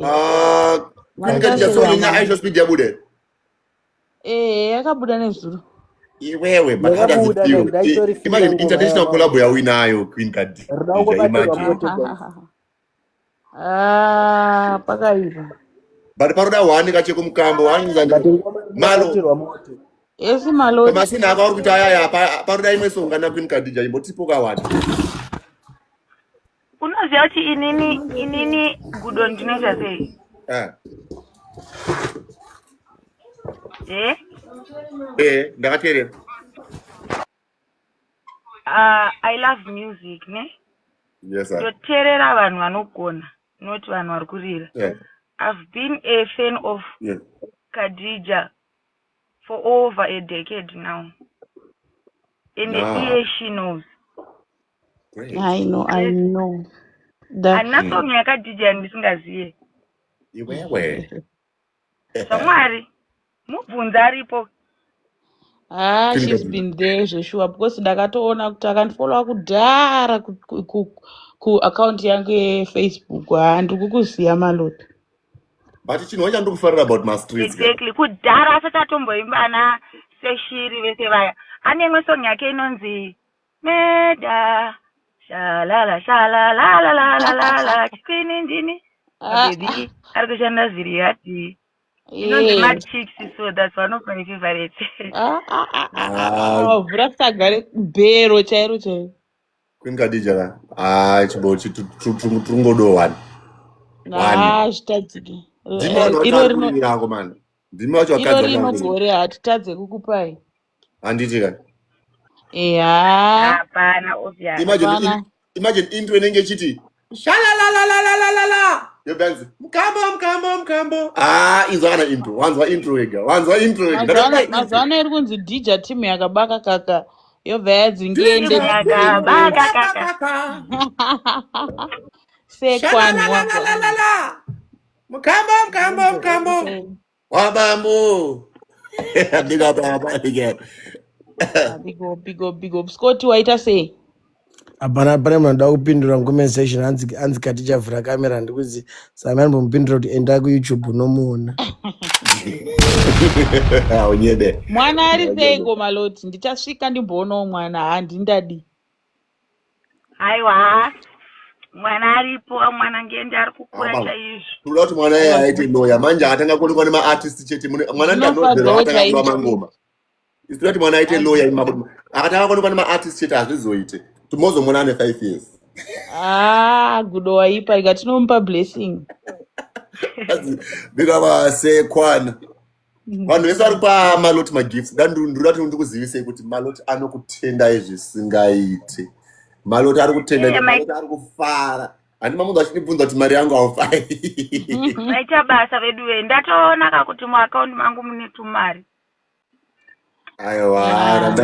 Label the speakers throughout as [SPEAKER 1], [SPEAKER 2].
[SPEAKER 1] Queen Khadija so ina Aisha speed yabude.
[SPEAKER 2] Yakabuda nezuro.
[SPEAKER 1] Iwewe, but how does it feel? Imagine international collab ya winayo Queen Khadija. Imagine.
[SPEAKER 2] Pakaiva.
[SPEAKER 1] But paroda wani kacheko mukambo wani zandi. Malo.
[SPEAKER 2] Yes, Maloti.
[SPEAKER 1] Masina akauri kuti aya paroda imwe songa na Queen Khadija imbotipoka wani.
[SPEAKER 3] Unoziva kuti inini gudo ndinoita sei?
[SPEAKER 1] Ndakateerera.
[SPEAKER 3] I love music, ne?
[SPEAKER 1] Yes, sir.
[SPEAKER 3] Ndoteerera vanhu vanogona, not vanhu vari kurira. I've been a fan of Khadija for over a decade now. And she knows.
[SPEAKER 2] Great. I know.
[SPEAKER 3] Ana song ya Khadija ndisingaziye.
[SPEAKER 1] Iwewe.
[SPEAKER 3] Samwari, mubvunza aripo.
[SPEAKER 2] She's been there, sure, because ndakatoona kuti akandifollowa kudhara ku account yangu yeFacebook handiri kukuziya Maloti.
[SPEAKER 1] But chinhu chandokufarira about my streets.
[SPEAKER 3] Exactly. Kudhara asati atomboimbana seshiri vese vaya. Ane imwe song yake inonzi Meda shalala shalala la la la la la chikwini ndini. Baby ari kushanda ziriyati. Inonzi Mad Chicks, so that's one of my favorites.
[SPEAKER 2] Vura kuti agare bhero chairo chairo.
[SPEAKER 1] Queen Khadija chibochi turungodohwani.
[SPEAKER 2] Zvitadzike.
[SPEAKER 1] Iro
[SPEAKER 2] rinogore hatitadze kukupai.
[SPEAKER 1] Handiti ka?
[SPEAKER 3] Hapana, obvious.
[SPEAKER 1] Imagine intro inenge chiti shalalalalalalalala. Yobanzi mkambo. Izwa kana intro. Wanzwa intro wega.
[SPEAKER 2] Mazwana iri kunzi Dija team yakabaka kaka. Yobva yadzingiende
[SPEAKER 3] yakabaka kaka.
[SPEAKER 2] Sekwani
[SPEAKER 1] mkambo. Wabambo. Big up again.
[SPEAKER 2] Big up. Scott waita sei?
[SPEAKER 4] Apana mnada kupindura comment section anzi Khadija vhura kamera ndikuzi Samani mupindura kuti enda ku YouTube unomuona.
[SPEAKER 1] Onyede.
[SPEAKER 2] Mwana ari seiko Maloti ndichasvika ndimboonawo mwana handindadi.
[SPEAKER 3] Aiwa. Mwana aripo mwana ngende ari kukura chaizvo.
[SPEAKER 1] Tuda kuti mwana yeye aite lawyer manje atanga kuonekwa nema artist chete mwana ndanodero atanga kuva mangoma. Isiti kuti mwana aite lawyer imabudu. Akatanga kuonekwa nema artist chete azvizoite. Tumozo mwana ane 5 years.
[SPEAKER 2] Gudo waipa ikatinomupa blessing.
[SPEAKER 1] Bigaba Sekwana. Vanhu vese vari pa Maloti magifts. Ndandura kuti ndikuzivise kuti Maloti anokutenda izvisingaite. Maloti ari kutenda, Maloti ari kufara. Ani mamunhu achinibvunza kuti mari yangu aufai.
[SPEAKER 3] Maita basa vedu we ndatoona kakuti mu account mangu mune tumari.
[SPEAKER 1] Aiwa,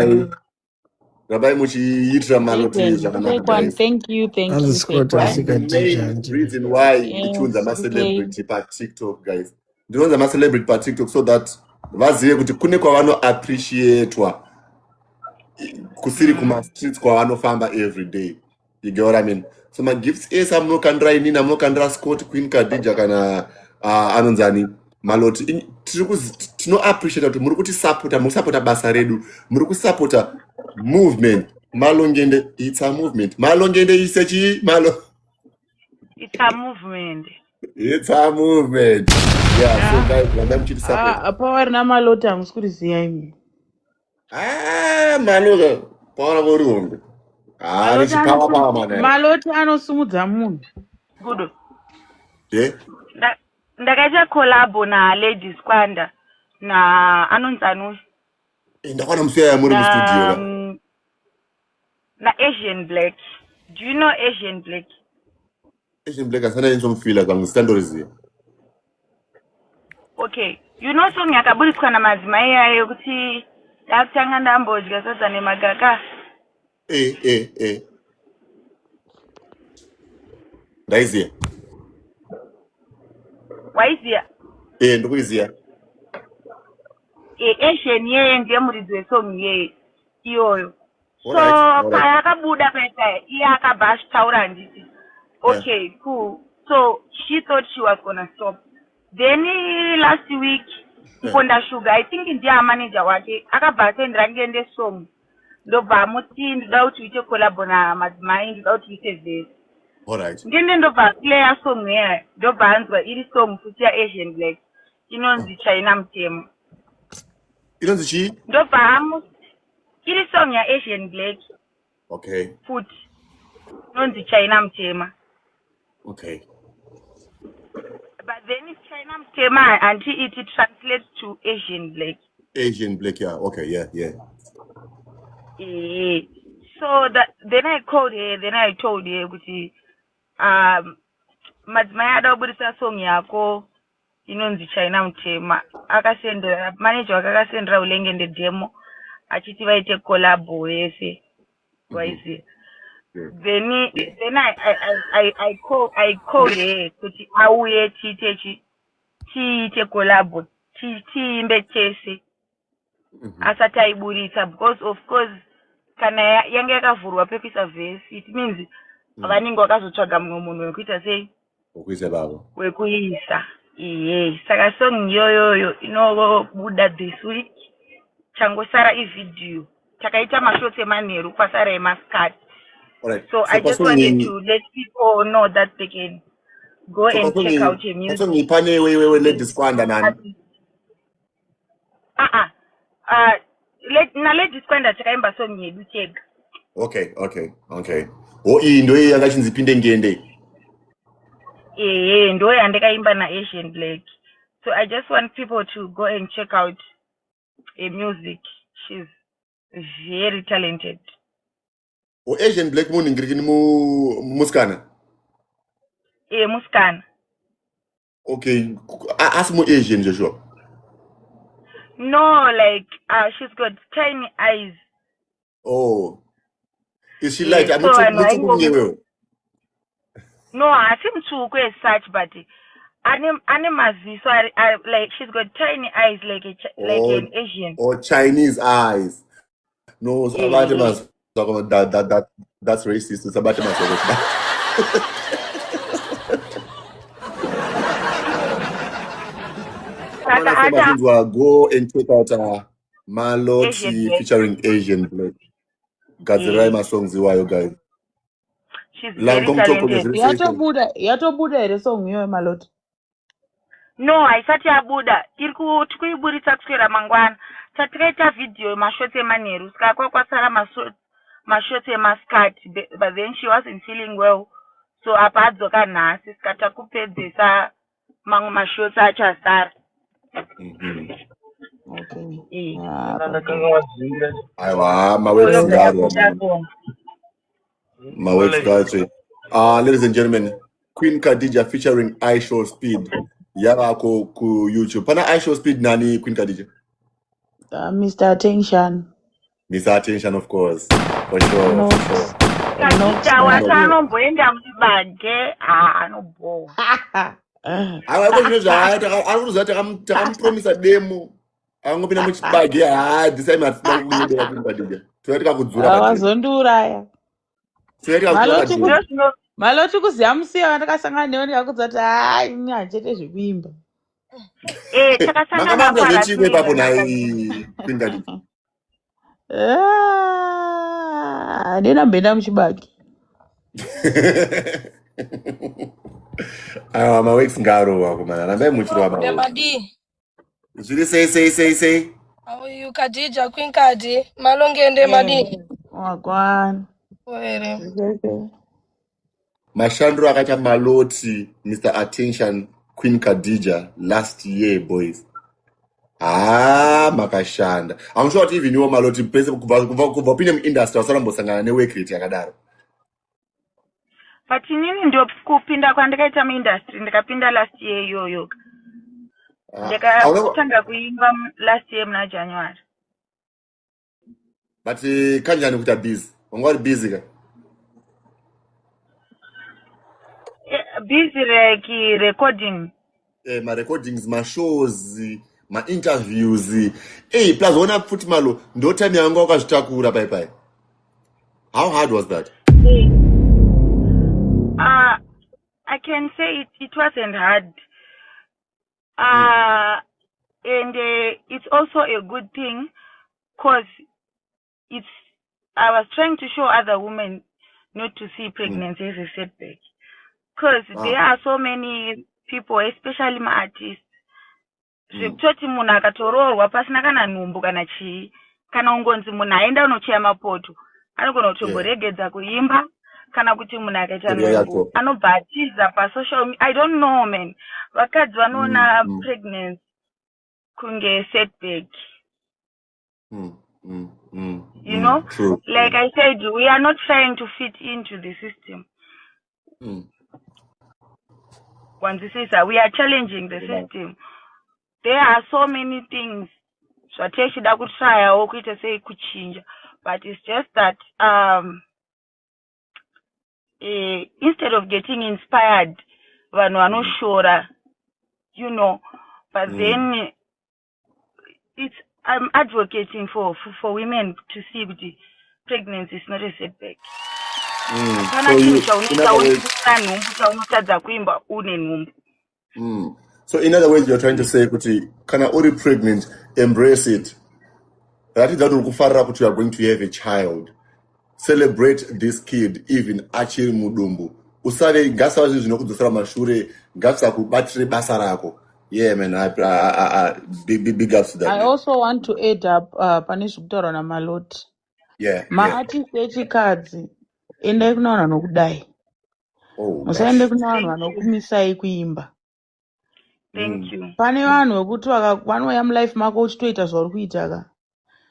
[SPEAKER 1] Rabai muchiitira Maloti zvakanaka.
[SPEAKER 2] Thank you.
[SPEAKER 1] Reason why ndichunza ma celebrity pa TikTok, guys. Ndionza ma celebrity pa TikTok so that vazive kuti kune kwavano appreciatewa kusiri kuma streets kwavanofamba every day. You get what I mean? So my gifts is amnokandra inini amnokandra Scott, Queen Khadija kana anonzani Maloti. Tino appreciate kuti muri kuti supporta basa redu, muri kusupporta movement. Malongende, it's a movement. Malongende isechi malo.
[SPEAKER 3] It's a movement.
[SPEAKER 1] Yeah, so guys, I'm to support.
[SPEAKER 2] Power na Maloti amusikuziya imi.
[SPEAKER 1] Maloga, power vorungu. Power man.
[SPEAKER 2] Maloti anosumudza munhu.
[SPEAKER 3] Good.
[SPEAKER 2] Ndakaita
[SPEAKER 3] collab na Ladies Kwanda na anonzanu.
[SPEAKER 1] Ndakwana msiya muri mu studio.
[SPEAKER 3] Na Asian Black. Do you know Asian Black?
[SPEAKER 1] Asian Black asana insomfila kwangu standorizi.
[SPEAKER 3] Okay. You know song yakaburiswa na madzimai ayo kuti yakutanga ndambodya sadza nemagaka.
[SPEAKER 1] Ndaiziya.
[SPEAKER 3] Waiziya?
[SPEAKER 1] Ndikuiziya.
[SPEAKER 3] Asian yeye ndiye muridzi wesong yeye iyoyo. So payakabuda pesa iye akabva achitaura handiti. Okay, cool. So she thought she was gonna stop. Then last week, Mponda Sugar, I think ndiye manager wake, akabva asendera ngende song. Ndobva muti ndida kuti uite collab namadzimai, ndida kuti uite vhesi.
[SPEAKER 1] Alright.
[SPEAKER 3] Ndinde ndobva player song here, ndobva anzwa iri song futi yaAsian Black. Inonzi China Mutemo.
[SPEAKER 1] Inonzi chi?
[SPEAKER 3] Ndobva iri song yaAsian Black.
[SPEAKER 1] Okay.
[SPEAKER 3] Futi inonzi China Mutema.
[SPEAKER 1] Okay.
[SPEAKER 3] But then it's China Mutema until it translates to Asian Black.
[SPEAKER 1] Asian Black, yeah. Okay, yeah.
[SPEAKER 3] So then I called her, then I told her, kuti, madzimai ada kubudisa song yako inonzi China Mutema. Akasendera manager wake akasendera ulenge demo achiti vaite collab wese. Wise. Then I called her kuti auye tiite collab tiimbe chese asati aiburitsa, because of course kana yange yakavhurwa pekuisa vhesi it means vanenge vakazotsvaga mumwe munhu wekuita sei
[SPEAKER 1] wekuisa babo
[SPEAKER 3] wekuisa. Saka song iyoyoyo inobuda this week. Changosara ividhiyo takaita mashoti emanheru kwasara emaskati.
[SPEAKER 1] Alright.
[SPEAKER 3] So I just wanted to let people know that they can go and check out your music.
[SPEAKER 1] So ngipane wewe Lady Squander nani?
[SPEAKER 3] Lady Squander takaimba song yedu chega.
[SPEAKER 1] Okay. Ndo yakachinzi pinde ngende.
[SPEAKER 3] Ndo yandakaimba naAsian Black. So I just want people to go and check out her music. She's very talented.
[SPEAKER 1] Asian Black munhu ngirikini muskana?
[SPEAKER 3] Muskana.
[SPEAKER 1] Okay. Asi Asian Joshua?
[SPEAKER 3] No, like she's got tiny eyes.
[SPEAKER 1] Oh. Is she like
[SPEAKER 3] No, I think to as such, but so like she's got tiny eyes like an Asian.
[SPEAKER 1] Or Chinese eyes. No, that's racist. Go and check out Maloti featuring Asian Black. Gazirai masongs iwayo guys.
[SPEAKER 3] She's very talented.
[SPEAKER 2] Yatobuda ere song yo Maloti.
[SPEAKER 3] No, haisati yabuda. Tikuiburitsa kuswera mangwana. Tatikaita video mashoti emaneru. Saka kwasara mashoti emaskati. But then she wasn't feeling well. So apa adzoka nhasi. Sikata kupedzesa mamwe mashoti achasara.
[SPEAKER 2] Okay.
[SPEAKER 1] Aiwa, ladies and gentlemen, Queen Khadija featuring iShowSpeed. Yako ku YouTube. Pana iShowSpeed nani Queen Khadija?
[SPEAKER 2] Mr. Attention.
[SPEAKER 1] Mr. Attention, of course. For sure.
[SPEAKER 3] Khadija wasanomboenda mubage. Anobo.
[SPEAKER 1] Takampromisa demo. Angopinda muchibage. This time afuna kuenda Queen Khadija. Tunatika kudzura.
[SPEAKER 2] Awazonduraya. Maloti kuziya musiya vandakasangana newe ndikakudza kuti ini hachete zvekuimba.
[SPEAKER 3] Takasangana
[SPEAKER 1] zvechimwe papo naye Queen Khadija.
[SPEAKER 2] Ndena mbenda muchibage.
[SPEAKER 1] Mawex ngarowa kumana. Rambai muchirwa mawex.
[SPEAKER 5] Madi.
[SPEAKER 1] Zviri say.
[SPEAKER 5] How are you, Khadija? Queen Khadi. Malongende Madi.
[SPEAKER 2] Wakwana.
[SPEAKER 5] Where?
[SPEAKER 1] Mashandro akaita Maloti, Mr. Attention, Queen Khadija last year, boys. Makashanda. I'm sure even you Maloti pese kubva opinion industry wasarambosangana nework rate yakadaro.
[SPEAKER 3] But inini ndio kupinda kwandikaita muindustry ndikapinda last year yoyo. Ndikatanga kuimba last year muna January.
[SPEAKER 1] But kanjani kuita busy? Ungari busy ka?
[SPEAKER 3] Busy like recording.
[SPEAKER 1] My recordings, my shows, my interviews. Plus one up futi malo ndo time yangu wakazvitakura pai. How hard was that?
[SPEAKER 3] I can say it wasn't hard. And it's also a good thing because I was trying to show other women not to see pregnancy as a setback. Because there are so many people, especially my artists, zvekutoti munhu akatororwa pasina kana nhumbu kana chii, kana ungonzi munhu aenda unocheya mapoto, anogona kutomboregedza kuimba, kana kuti munhu akaita nhumbu anobva atiza pasocial media. I don't know, man. Vakadzi vanoona pregnancy kunge setback. You know,
[SPEAKER 1] True.
[SPEAKER 3] like I said, we are not trying to fit into the system. Once this is, we are challenging the system. There are so many things but it's just that instead of getting inspired, vanhu vanoshora, you know, but then I'm advocating for women to see that pregnancy is not a setback.
[SPEAKER 1] So in other words, you're trying to say, kana uri pregnant, embrace it. That is that you are going to have a child. Celebrate this kid, even achiri mudumbu. Usave gasa zvinokudusira mashure, gasa kubatire basa rako. Yeah, man, I big ups to that.
[SPEAKER 2] I also want to add up panezvekutaura naMaloti.
[SPEAKER 1] Yeah.
[SPEAKER 2] Maartist echikadzi endai kuna vanhu vanokudai. Musaende kuna vanhu vanokumisai kuimba.
[SPEAKER 3] Thank you.
[SPEAKER 2] Pane vanhu vekuti vanouya mulife mako uchitoita zvauri kuita ka.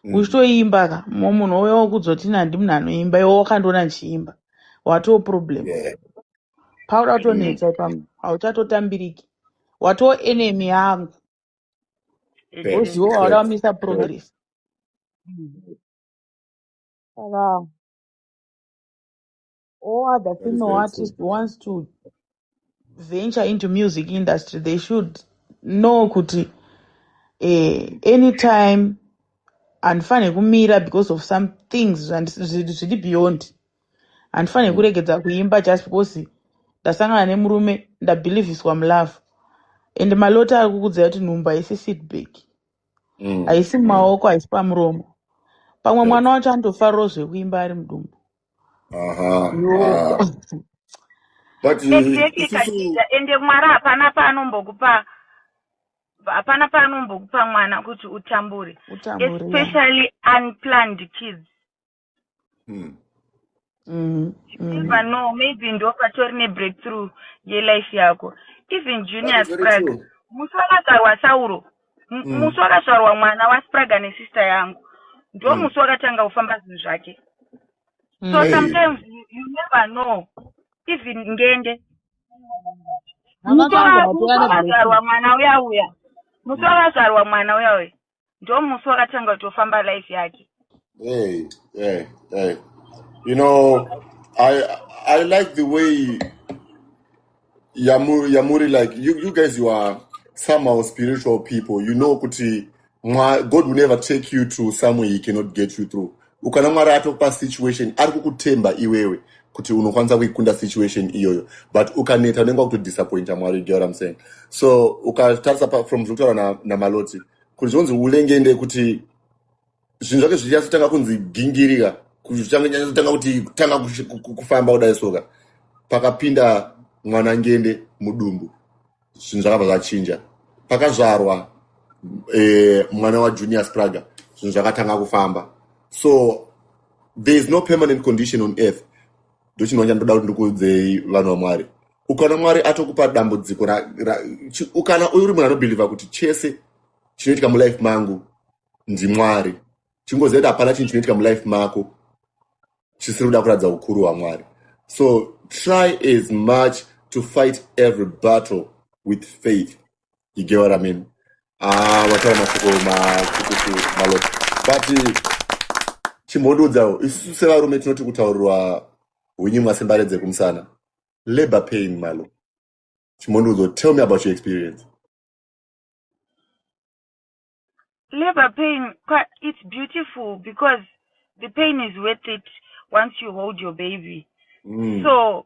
[SPEAKER 2] Uchitoimba ka. Munhu ouya okuzoti nandi munhu anoimba iwe wakandoona nchiimba. Watoo problem. Pauda kutonetsa pamwe. Hauchatotambiriki. Watoo enemy yangu. Uziwo wauda kumisa progress. All other female artists wants to venture into music industry, they should know kuti anytime handifane kumira because of some things zviri beyond. Handifane kuregedza kuimba just because ndasangana nemurume ndabhilivhiswa mulove. And Maloti ari kukudzira kuti nhumbu haisi feedback. Haisi mumaoko, haisi pamuromo. Pamwe mwana wacho anotofarirawo zvekuimba ari mudumbu.
[SPEAKER 1] But
[SPEAKER 3] exactly Khadija, ende mwari hapana paanombokupa mwana kuti utambure, especially unplanned kids. Never know, maybe ndo patori nebreakthrough yelife yako. Even Junior Sprague, musi wakazvarwa Sauro, musi wakazvarwa mwana waSprague nesister yangu, ndo musi wakatanga kufamba zvinhu zvake. So sometimes you never know. Even ngende musi wakazvarwa mwana uya ndo musi wakatanga kutofamba life yake.
[SPEAKER 1] Hey. You know, I like the way Yamuri, like you guys, you are somehow spiritual people. You know, kuti God will never take you to somewhere He cannot get you through. Ukana mwari atokupa situation ari kukutemba iwewe kuti unokwanisa kuikunda situation iyoyo, but ukaneta unenge kutodisappointa mwari. You get what I'm saying? So ukatarisa from zvekutaura naMaloti kuti zvonzi ulengende kuti zvinhu zvake zvichazotanga kunzi gingirika, kuchitanga kuti tanga kufamba kudai soka, pakapinda mwana ngende mudumbu zvinhu zvakabva zvachinja. Pakazvarwa mwana waJunior Sprague zvinhu zvakatanga kufamba. So there is no permanent condition on earth. Ndochinoona ndoda kuti ndikuudzei vanhu vaMwari. Ukana Mwari atokupa dambudziko ukana uri munhu anobhilivha kuti chese chinoitika mulife mangu ndiMwari, chingoziva kuti hapana chinhu chinoitika mulife mako chisiri kuda kuratidza ukuru hwaMwari. So try as much to fight every battle with faith. You get what I mean? Wataura mashoko makukuku Maloti. But chimbondudzawo isu sevarume tinoti kutaurirwa unyimwa sembare dzekumusana. Labor pain, Malo. Chimondudzo, tell me about your experience.
[SPEAKER 3] Labor pain, it's beautiful because the pain is worth it once you hold your baby. So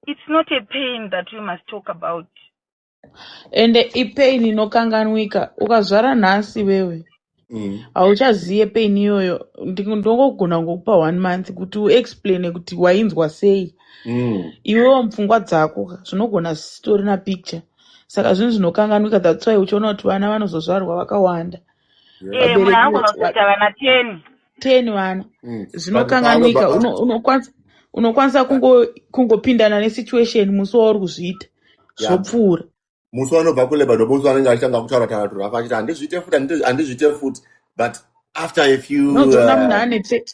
[SPEAKER 3] it's not a pain that we must talk about.
[SPEAKER 2] Ende ipain inokanganwika. Ukazvara nhasi wewe. Hauchaziye pain iyoyo. Ndingogona ngokupa 1 month kuti uexplain kuti wainzwa sei. Iwewo mupfungwa dzako zvinogona story na picture. Saka zvinhu zvinokanganwika, that's why uchiona kuti vana vanozozvarwa vakawanda.
[SPEAKER 3] Mwana anogona kuita vana
[SPEAKER 2] 10 vana. Zvinokanganwika. Unokwanisa kungopindana nesituation musi wauri kuzviita. Zvopfuura.
[SPEAKER 1] Musi wanobva kuleba ndomusi wanenge achitanga kutaura taura afachiti handizviite futi but after a few
[SPEAKER 2] Nozona munhu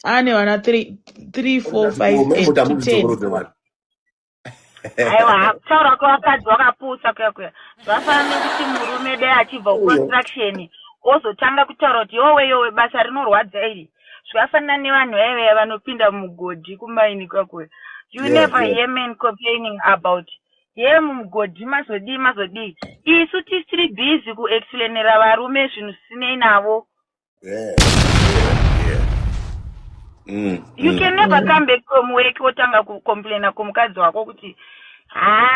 [SPEAKER 2] ane vana 3 4 5 8 10.
[SPEAKER 3] aiwa kutaura kwavakadzi wakapusa kuya zvafana nekuti murume dai achibva kuconstruction ozotanga kutaura kuti yowe basa rinorwadza iri. Zvakafanana nevanhu vaive vanopinda mugodhi kumaini kwakuya. You never hear men complaining about mugodhi mazodii. Isu tisiri busy kuexplainera varume zvinhu zvisinei navo. You can never come back from work wotanga kucomplaina kumukadzi wako kuti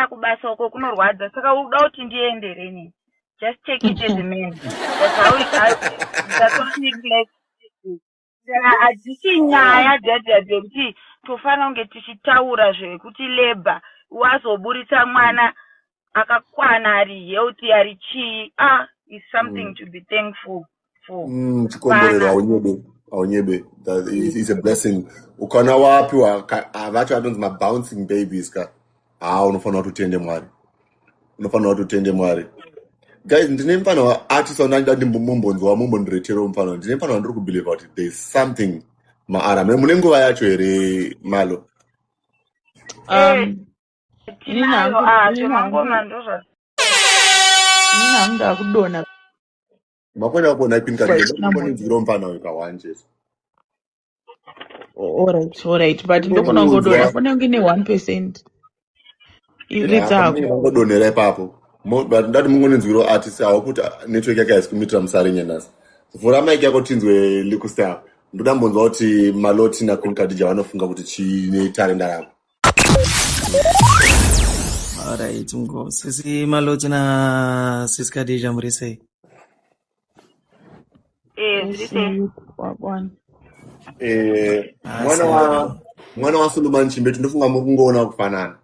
[SPEAKER 3] kubasa uko kunorwadza saka uda kuti ndiendereni. Just take it as a man. That's how it is. That's what neglect. Hadzisi nyaya dzekuti tofana kunge tichitaura zvekuti labor wazoburitsa mwana akakwana ari healthy ari chii is something to be thankful for.
[SPEAKER 1] Chikomborero aunyebe that is a blessing. Ukana wapiwa vacho vanonzi mabouncing babies ka unofanira kutende Mwari. Guys, ndine mfano wa artist wandida ndimbonzwa mumbondiretero mfano. Ndine mfano wandiri kubelieve kuti there is something maara. Mune nguva yacho here Malo?
[SPEAKER 2] Nina kudona.
[SPEAKER 1] Makwenda kuona ipinka ndiro mfano ukawanje.
[SPEAKER 2] Alright, but ndokona ngodona funa ngine 1%. Iritako.
[SPEAKER 1] Ngodonera ipapo. But ndati mungonenzwiro artist awo kuti network yake ayisikumitra musarenye nasi. Vhura mic yako tinzwe likustar. Ndoda mbonzwa kuti Maloti na Queen Khadija vanofunga kuti chine talenda rako.
[SPEAKER 6] Alright, sisi Maloti na Sis Khadija muri sei?
[SPEAKER 1] Mwana wa Suleiman Chimbetu ndofunga mukungoona kufanana.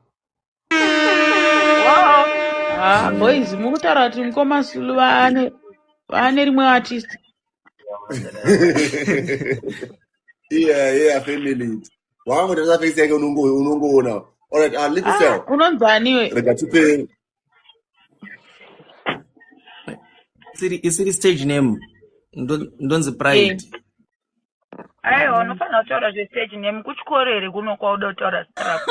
[SPEAKER 2] Boys, mukutaura kuti mukoma Sulu vane rimwe artist.
[SPEAKER 1] Yeah, family. Wangu ndasa face yake unongoona. Alright, likusel.
[SPEAKER 2] Unonzani we?
[SPEAKER 1] Rega tipe.
[SPEAKER 6] Isiri stage name. Ndonzi pride.
[SPEAKER 3] Aiwa, unofana kutaura stage name kuchikorere kuno kwauda kutaura strap.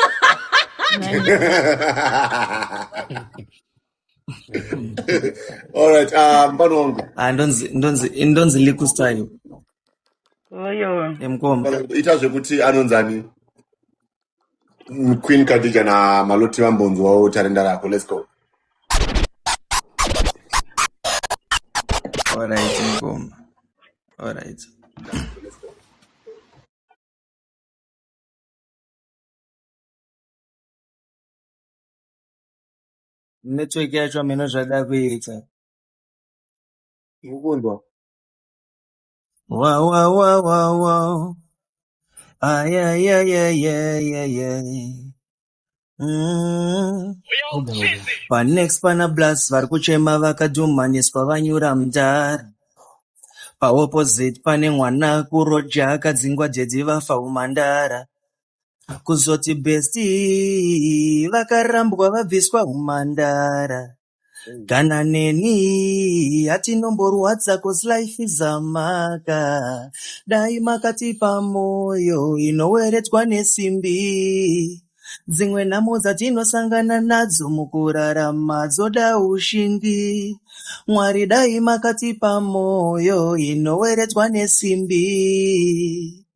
[SPEAKER 1] Alright, mbano wangu.
[SPEAKER 6] Ndonzi liku style.
[SPEAKER 3] Oyo.
[SPEAKER 6] Mkomba.
[SPEAKER 1] Itazwe kuti anonzani. Queen Khadija na Maloti wambonzo wao talenda rako. Let's go.
[SPEAKER 6] Alright, mkomba. Alright. Network yacho ameno zvada kuita.
[SPEAKER 1] Mukundwa.
[SPEAKER 6] Wow. Yeah. Panext pana blast vari kuchema vakadhumaniswa vanyura mudhara. Paopposite pane mwana kuroja akadzingwa jedzi vafa umandara. Kuzoti besti vakarambwa vabviswa umandara. Gana neni atinomborwadza cause life is amaka. Dai makatipa moyo inoweredzwa nesimbi. Dzimwe nhamo dzatinosangana nadzo mukurarama dzoda ushindi. Mwari dai makatipa moyo inoweredzwa nesimbi.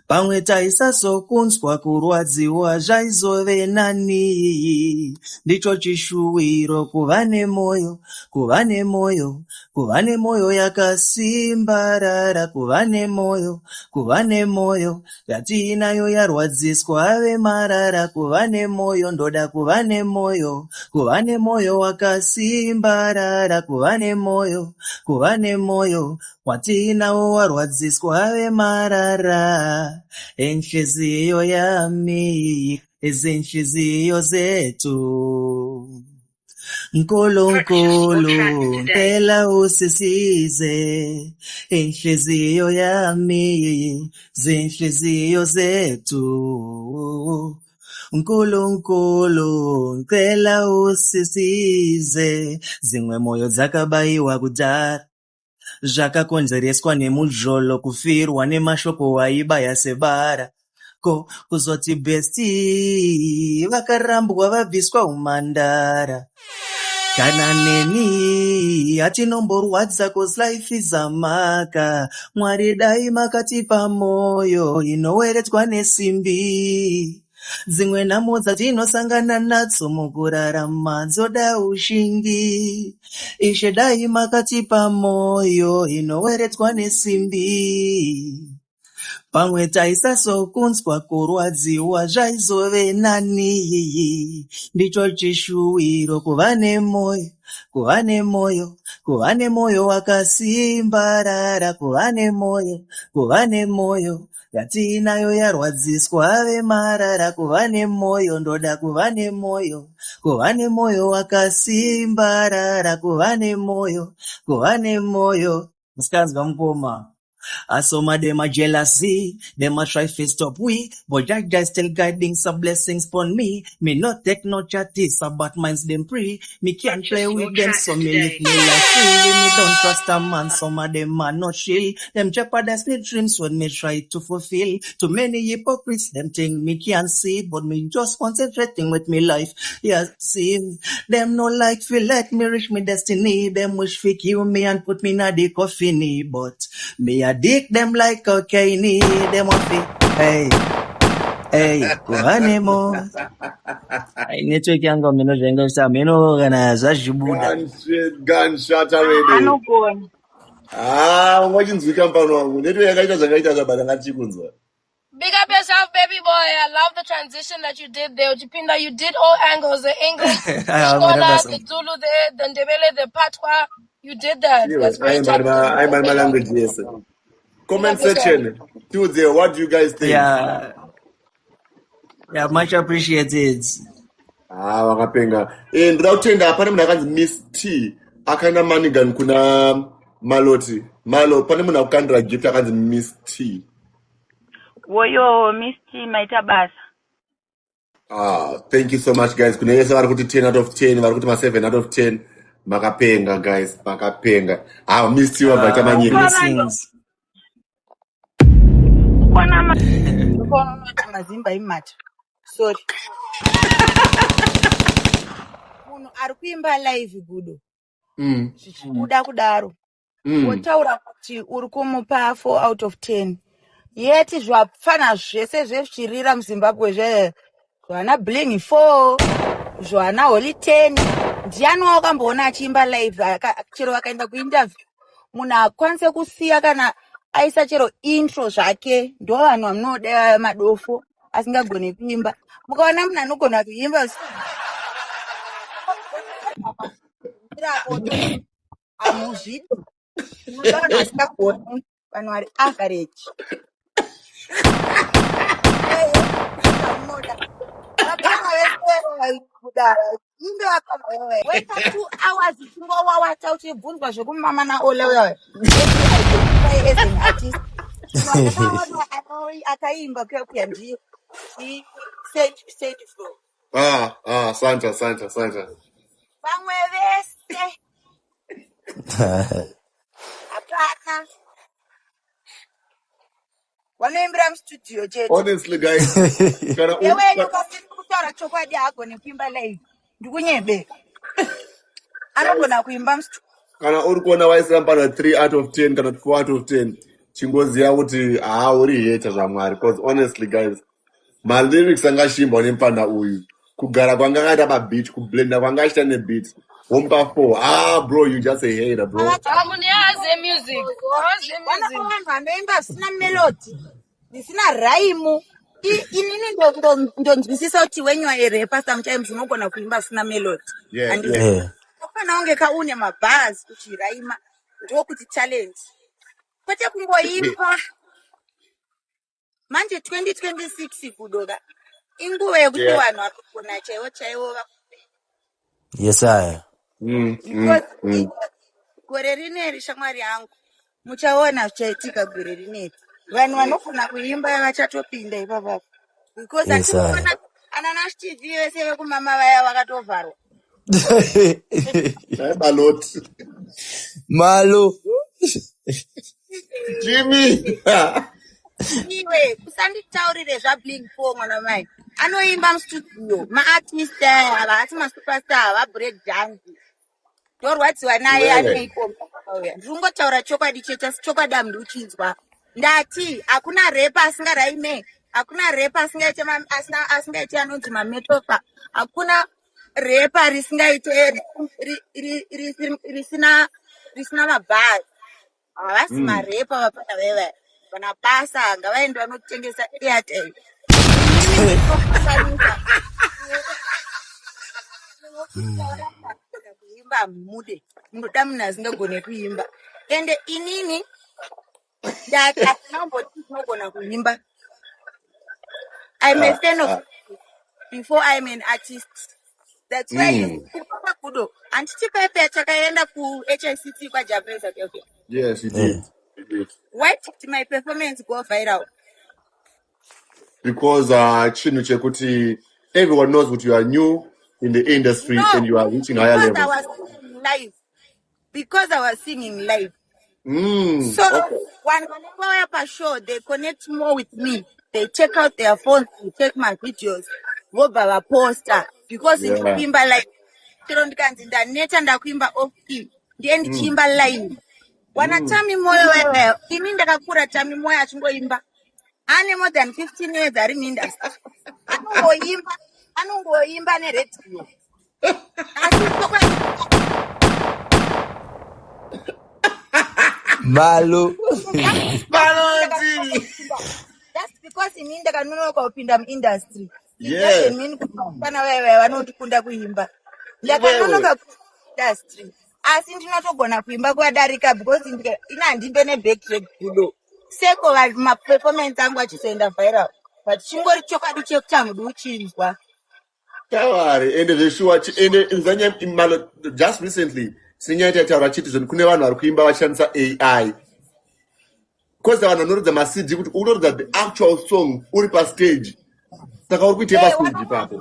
[SPEAKER 6] pamwe taisazokunzwa kurwadziwa zvaizove nani. Ndicho chishuwiro kuva nemoyo, kuva nemoyo, kuva nemoyo yakasimbarara, kuva nemoyo, kuva nemoyo yatiinayo yarwadziswa ave marara, kuva nemoyo ndoda kuva nemoyo, kuva nemoyo wakasimbarara, kuva nemoyo, kuva nemoyo watiinawo warwadziswa ave marara. Enhliziyo yami izinhliziyo zethu, nkulunkulu ngicela usisize. Enhliziyo yami zinhliziyo zethu, nkulunkulu ngicela usisize. Zimwe moyo dzakabayiwa kudhara, zvakakonzereswa nemudlolo, kufirwa nemashoko waibaya sebara. Ko kuzoti besti vakarambwa vabviswa umandara. Kana neni atinomborwadza cause life is amaka. Mwari dai makatipa moyo inoweredzwa nesimbi. Dzimwe nhamo dzatinosangana nadzo mukurarama dzoda ushingi. Ishe dai makatipa moyo inoweredzwa nesimbi. Pamwe taisazokunzwa kurwadziwa zvaizove nani. Ndicho chishuwiro kuva nemoyo, kuva nemoyo, kuva nemoyo wakasimbarara, kuva nemoyo, kuva nemoyo yatiinayo yarwadziswa ave marara, kuva nemoyo ndoda kuva nemoyo, kuva nemoyo wakasimbarara, kuva nemoyo, kuva nemoyo. Musikanzwa mukoma. Some of them are jealousy, them a try to stop we, but Jah still guiding some blessings upon me. Me not take no chatties about minds them free. Me can't play with them, so me live me life freely. Me don't trust a man, some of them are not chill. Them jeopardize me dreams when me try to fulfill. Too many hypocrites, them think me can't see, but me just concentrating with me life. Yeah, see, them no like feel let me reach me destiny. Them wish fi kill me and put me in a the coffin, but me a dick them like cocaine. Them want fi, hey, kuva nemo. Network yangu mino zvenga sa mino kana zvazvibuda.
[SPEAKER 1] Gunshot already.
[SPEAKER 3] Anogona.
[SPEAKER 1] Wachinzwika pano wangu. Network yakaita zvakaita zvabata ngatikunzwa.
[SPEAKER 5] Big up yourself, baby boy. I love the transition that you did there. Uchipinda, you did all angles, the English, the Shona, the Zulu, the Ndebele, the Patwa. You did that. That's very
[SPEAKER 1] I'm my language, yes. Comment section. Tuesday, what do you guys think?
[SPEAKER 6] Yeah, much appreciated.
[SPEAKER 1] Wakapenga. Ndira kutenda hapana munhu akanzi Miss T akaenda Manigan kuna Maloti. Malo, pane munhu akukandira gift akanzi Miss T.
[SPEAKER 3] Woyo Miss T maita basa.
[SPEAKER 1] Thank you so much guys. Kuna yese vari kuti 10 out of 10, vari kuti 7 out of 10. Makapenga guys, makapenga. Miss T wabata manyiri.
[SPEAKER 6] Blessings.
[SPEAKER 3] Ukona mazimba imata. Sorry. Munhu ari kuimba live gudo. Zvichibuda kudaro. Wotaura kuti uri kumupa 4 out of 10. Yeti zvapfana zvese zvezvirira muZimbabwe zvana bling 4, zvana holy 10. Ndiani wakamboona achiimba live chero akaenda kuinterview. Munhu akwanise kusiya kana aisa chero intro zvake. Ndo vanhu vanoda madofo asingagoni kuimba. Mukaona munhu anogona kuimba amuzvidi. Unoda vanhu vasingagoni, vanhu vari average. Wait 2 hours uchingowawata uchibvunzwa zvekumama naOla wewe. As an artist. Akaimba kuya ndiye. He said flow.
[SPEAKER 1] Santa.
[SPEAKER 3] Vamwe vese. Apana. Wanoimbira mustudio chete.
[SPEAKER 1] Honestly guys,
[SPEAKER 3] Yewe nokafika kutaura chokwadi agone kuimba live. Ndikunyebe. Anogona kuimba mustudio.
[SPEAKER 1] kana uri kuona waisira pano 3 out of 10 kana 4 out of 10. chingoziva kuti uri hater zvamwari, because honestly guys, my lyrics angashimba nemupanda uyu, kugara kwanga akaita mabeat, kublenda kwanga achiita nebeat, wompa 4. Bro, you just a hater, bro.
[SPEAKER 5] Music.
[SPEAKER 3] Vanhu vanoimba zvisina melody zvisina raimu. Inini ndonzwisisa kuti when you are a rapper sometimes unogona kuimba zvisina melody. Unofana kunge kaune mabars kuti raima ndokuti talent. Kwete kungoimba. Manje 2026 kudoka inguva yekuti vanhu vakugona chaivo.
[SPEAKER 4] Yes, I.
[SPEAKER 3] Gore rineri shamwari yangu muchaona zvichaitika gore rineri. Vanhu vanofuna kuimba vachatopinda ipapo. Because anana TV vese vekumama vaya vakatovharwa.
[SPEAKER 4] Malo.
[SPEAKER 1] Jimmy.
[SPEAKER 3] Iwe kusanditaurire zvaBlink 4 mwana mai. Anoimba mustudio, maartist havasi masuperstar, vabreak dance. Ndorwadziwa naye anoikomba. Ndingotaura chokwadi chete, chokwadi amduchinzwa. Ndati hakuna rapper asingaraime, hakuna rapper asingaite anonzi mametopa, hakuna rapper risingaite risina mabhazi. Havasi marapper vapana wewe. Vanabasa ngavaende vanotengesa airtime. Kuimba mude munoda munhu asingagone kuimba ende inini ndakamboti tinogona kuimba. I'm a fan of before I'm an artist. That's why you kudo anditi pepe chakaenda ku HICT kwa Jabreza.
[SPEAKER 1] Yes, you did.
[SPEAKER 3] Why did my performance go viral?
[SPEAKER 1] Because chinhu chekuti everyone knows that you are new in the industry and you are reaching higher levels.
[SPEAKER 3] Because I was singing live. So whenever I have a show, they connect more with me. They check out their phones to check my videos. Go by a poster. Because in Kimba live, neta ndakuimba off key. Then Kimba live. Wanatami moyo wewe. Ini ndakakura tami moyo achungoimba. Ane more than 15 years are in industry. Anungoimba ne radio.
[SPEAKER 4] Malo.
[SPEAKER 3] That's because in India kanonoka kupinda industry. Yes. Kana wewe vanotikunda kuimba. Ndakanonoka industry. Asi ndinotogona kuimba kwadarika because inandimbe ne backtrack kudo. Seko my performance angu achisoenda viral. But chingori chokwadi chekutamudi uchinzwa.
[SPEAKER 1] Tawari and the show and just recently sinyaita taura chiti kune vanhu vari kuimba vachishandisa AI. Because vanhu vanorodza masidhi kuti unorodza the actual song uri pastage. Saka uri kuite pastage ipapo.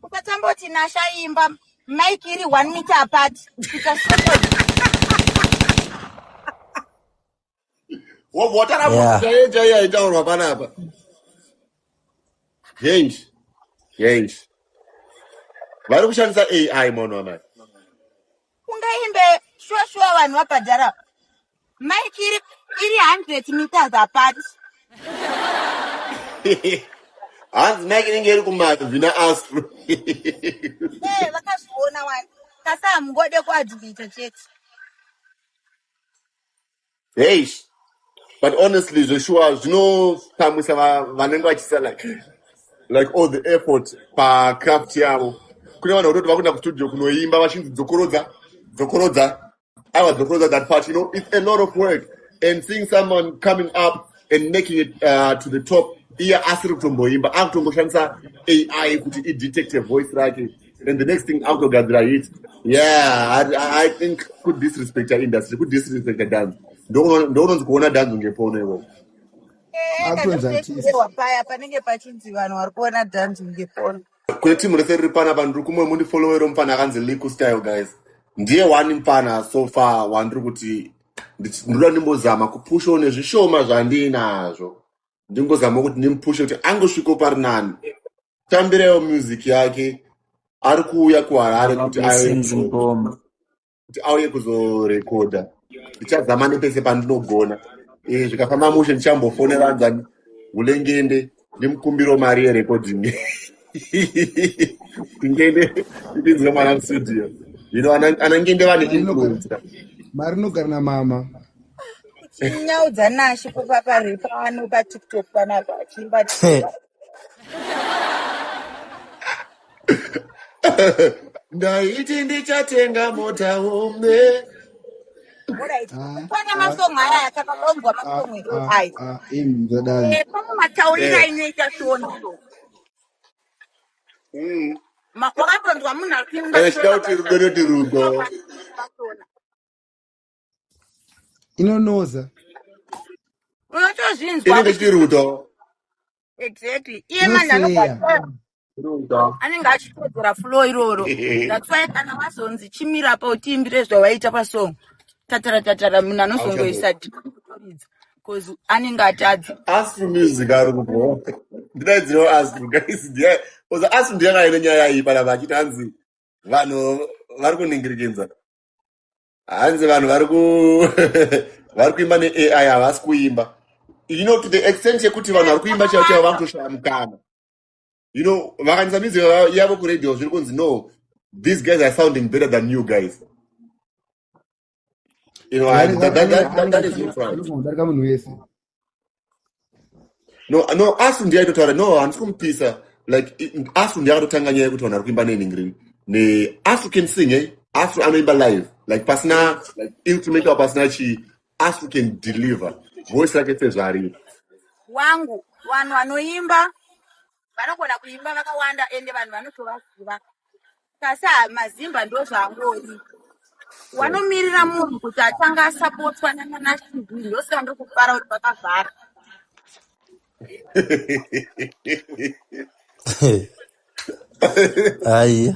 [SPEAKER 3] Ukatamboti nashaimba mic iri 1 meter apart.
[SPEAKER 1] What are itaurwa panapa? Yes. Vari kushandisa AI mono amai.
[SPEAKER 3] Ungaimbe shwa vanhu vabhadhara. Mic iri 100 meters apart.
[SPEAKER 1] Hands making iri kumati vina astro.
[SPEAKER 3] Vakazviona wani. Kasa mungode kuadvita chete.
[SPEAKER 1] But honestly, Joshua, tamwisa vanenge vachisa like all the effort pa craft yavo. Kune vanhu vakutoti vakunda kustudio kunoimba vachinzi dzokorodza. I was dzokorodza that part, it's a lot of work. And seeing someone coming up and making it to the top, iya asiri kutomboimba, akutomboshandisa AI kuti it-detect a voice rake. And the next thing akutogadzira hit. Yeah, I think could disrespect our industry, could disrespect the dance. Ndononzi kuona dance ungepona ivo.
[SPEAKER 3] Paya panenge pachinzi vanhu vari kuona dance ungepona.
[SPEAKER 1] Kune timu rese riri pana pandiri kumwe mundifollowero mupana akanzi Liku Style guys. Ndiye one mupana so far wandiri kuti ndinoda ndimbozama kupushawo nezvishoma zvandinazvo. Ndingozama kuti ndimpushe kuti angosvika pari nani. Tambirewo music yake. Ari kuuya kuHarare kuti auye kuzorekodha. Ndichazama nepese pandinogona. zvikafamba mushe ndichambofonera anzani ulengende ndimukumbiro mari yerecording ingende ipinzwe mwana mustudio anangende vane influence
[SPEAKER 7] mari nogara namama
[SPEAKER 3] nyaudza nashi kupapari pano patiktok panapa achimba
[SPEAKER 1] ndaiti ndichatenga mota hombe
[SPEAKER 3] pane masongo aya akakalongwa masongo ayo
[SPEAKER 7] mzadani
[SPEAKER 3] pano mataurira inoita shoniso wakatonzwa munhu
[SPEAKER 1] chida kuti rudo noti rudo
[SPEAKER 7] inonoza
[SPEAKER 3] unotozvinzwa
[SPEAKER 1] inenge chiti rudo
[SPEAKER 3] exactly iye manhu anokwa
[SPEAKER 1] rudo
[SPEAKER 3] anenge achitodzera flow iroro that's why kana wazonzi chimirapo utiimbire zvawaita pasong tatara munhu anozongoisa kutoridza because anenge atadza
[SPEAKER 1] Astro music ari kubvo ndinaidzino Astro guys because Astro ndiyakaine nyaya iyi pana vachiti hanzi vanhu vari kuningirikinza hanzi vanhu vari kuimba neAI havasi kuimba to the extent yekuti vanhu vari kuimba chaivo chaivo vakutoshaya mukana vakanisa music yavo kuradio zviri kunzi no these guys are sounding better than you guys that is different
[SPEAKER 7] darika munhu wese
[SPEAKER 1] no Astro ndiyaitotaura no handisi kumupisa like Astro ndiyakatotanga nyaya yekuti vanhu vari kuimba neningiri Astro can sing Astro anoimba live like pasina instrument or pasina chi Astro can deliver voice rake sezvariri
[SPEAKER 3] wangu vanhu vanoimba vanogona kuimba vakawanda ende vanhu vanotovaziva kasi mazimba ndo zvangori wanomirira munhu kuti atanga asapotwa namanashitv ndosika ndokufara kuti vakavhara
[SPEAKER 4] Aye.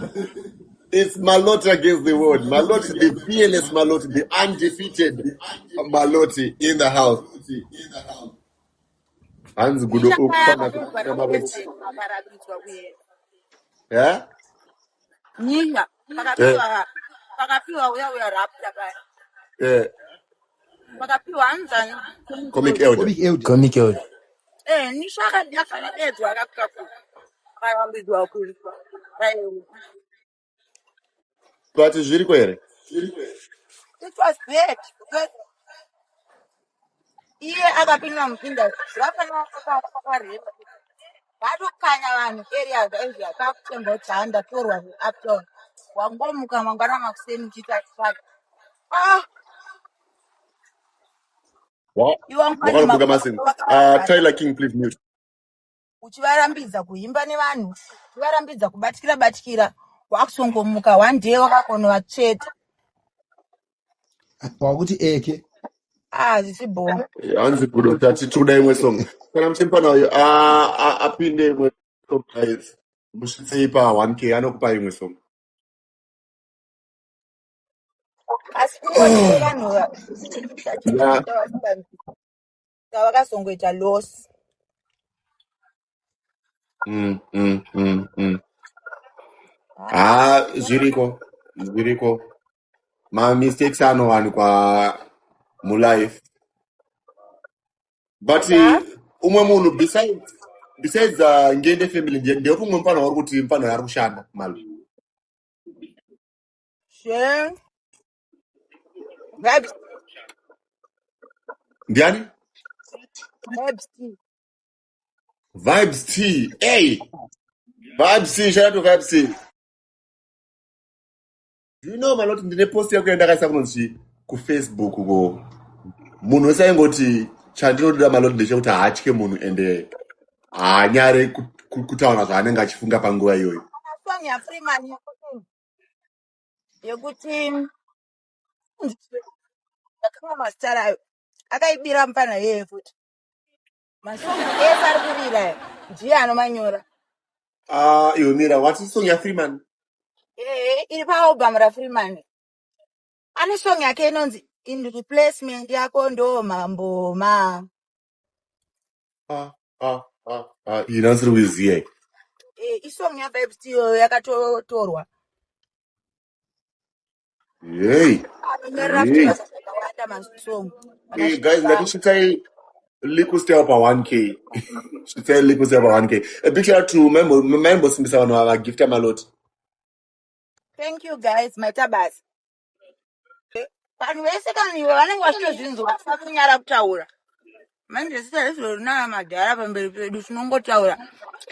[SPEAKER 1] It's Maloti against the world. Maloti, the fearless Maloti, the undefeated Maloti in the house. Hans Gudo yeah?
[SPEAKER 3] nyika pakapiwa uya rapta
[SPEAKER 1] Yeah.
[SPEAKER 3] pakapiwa anzani
[SPEAKER 1] Comic elder.
[SPEAKER 4] Comic elder.
[SPEAKER 3] nishaka ndakafanededzwa akapika akarambidzwa kuitwa
[SPEAKER 1] But zviri kwere?
[SPEAKER 3] it was bad because iye akapinda mupinda zvafanira pakareba vatokanya vanhu areas ezvi akakutemba kuti handatorwa uptown wangomuka mangwana makuseni uchita chitsvaga
[SPEAKER 1] Wakamuka masingo. Tyler King, please mute.
[SPEAKER 3] uchivarambidza kuimba nevanhu uchivarambidza kubatikira wakusongomuka one day wakakonovatsveta
[SPEAKER 7] wakuti eke
[SPEAKER 3] zvisibhonga
[SPEAKER 1] Hanzi Gudo tati toda imwe song. Kana muchimupana uyo apinde imwe song guys. Musvitsei pa 1K anokupa imwe song.
[SPEAKER 3] asi kuonekwa vanhu vakazongoita loss
[SPEAKER 1] Zviriko. Mistakes anowanikwa mulife. But umwe munhu besides ngende family ndepo umwe mupana wari kuti mupana ari kushanda mali. Ndiani? Vibes T. Hey! Vibes T, shout out to Vibes T. Do you know Maloti ndine post yako yandakaisa kunonzi kuFacebook ko. Munhu wese aingoti chandinoda Maloti ndechekuti haatye munhu ende haanyare kutaura zvaanenge achifunga panguva iyoyo.
[SPEAKER 3] song yaFreeman yekuti akanga mazita ayo akaibira mupana yeye futi masongo ese ari kurira ndiye anomanyora
[SPEAKER 1] Iwe mira, what is song yaFreeman?
[SPEAKER 3] iri paalbum raFreeman ane song yake inonzi in replacement yako ndo mamboma
[SPEAKER 1] Inasiri kuiziya.
[SPEAKER 3] isong yaVibes iyo yakatotorwa
[SPEAKER 1] Hey.
[SPEAKER 3] anomerera kuti vakawanda mastrong.
[SPEAKER 1] Hey guys, that should say Liku stay up at 1K. Should say Liku stay up at 1K. A big shout out to remember Simisa no I gift him a lot.
[SPEAKER 3] Thank you guys, my tabas. Vanhu vese kana iwe vanenge vachitozvinzwa kunyara kutaura. Manje sisazvo na madhara pamberi pedu tinongotaura.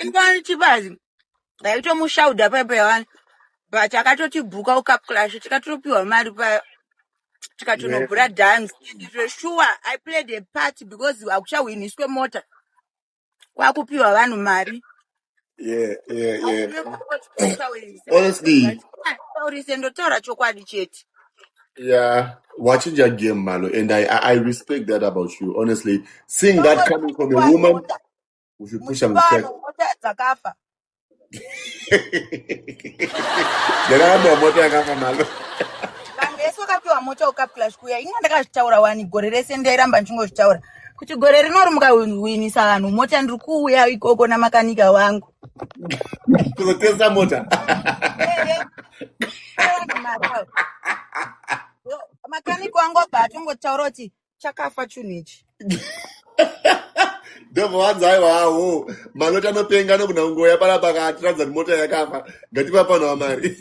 [SPEAKER 3] Ingani chibazi. Ndaitomushaudha pepe wani. Vachakatoti bhuka ukap clash tikatopiwa mari pa tikatonobhura dance. Sure, I played a part because akuchawiniswe mota. Kwakupiwa vanhu mari.
[SPEAKER 1] Yeah. Honestly,
[SPEAKER 3] Ndotaura chokwadi chete.
[SPEAKER 1] yeah, watching your game, Malo, and I respect that about you. Honestly, seeing that coming from a woman, we should push and respect.
[SPEAKER 3] Mota dzakafa. Vangeso kapiwa mota ukaplash kuya inga ndakazvitaura wani gore rese ndairamba ndingozvitaura kuti gore rinorumuka winisa vanhu mota ndiri kuuya ikoko namakanika wangu
[SPEAKER 1] kuzotesa mota
[SPEAKER 3] makaniki wangu abatongotaura kuti chakafa chinhu ichi
[SPEAKER 1] ndobva wanzi aiwawo malota anopenga nokuna kungoya panapa akatiradza kuti mota yakafa ngatipa pano wamari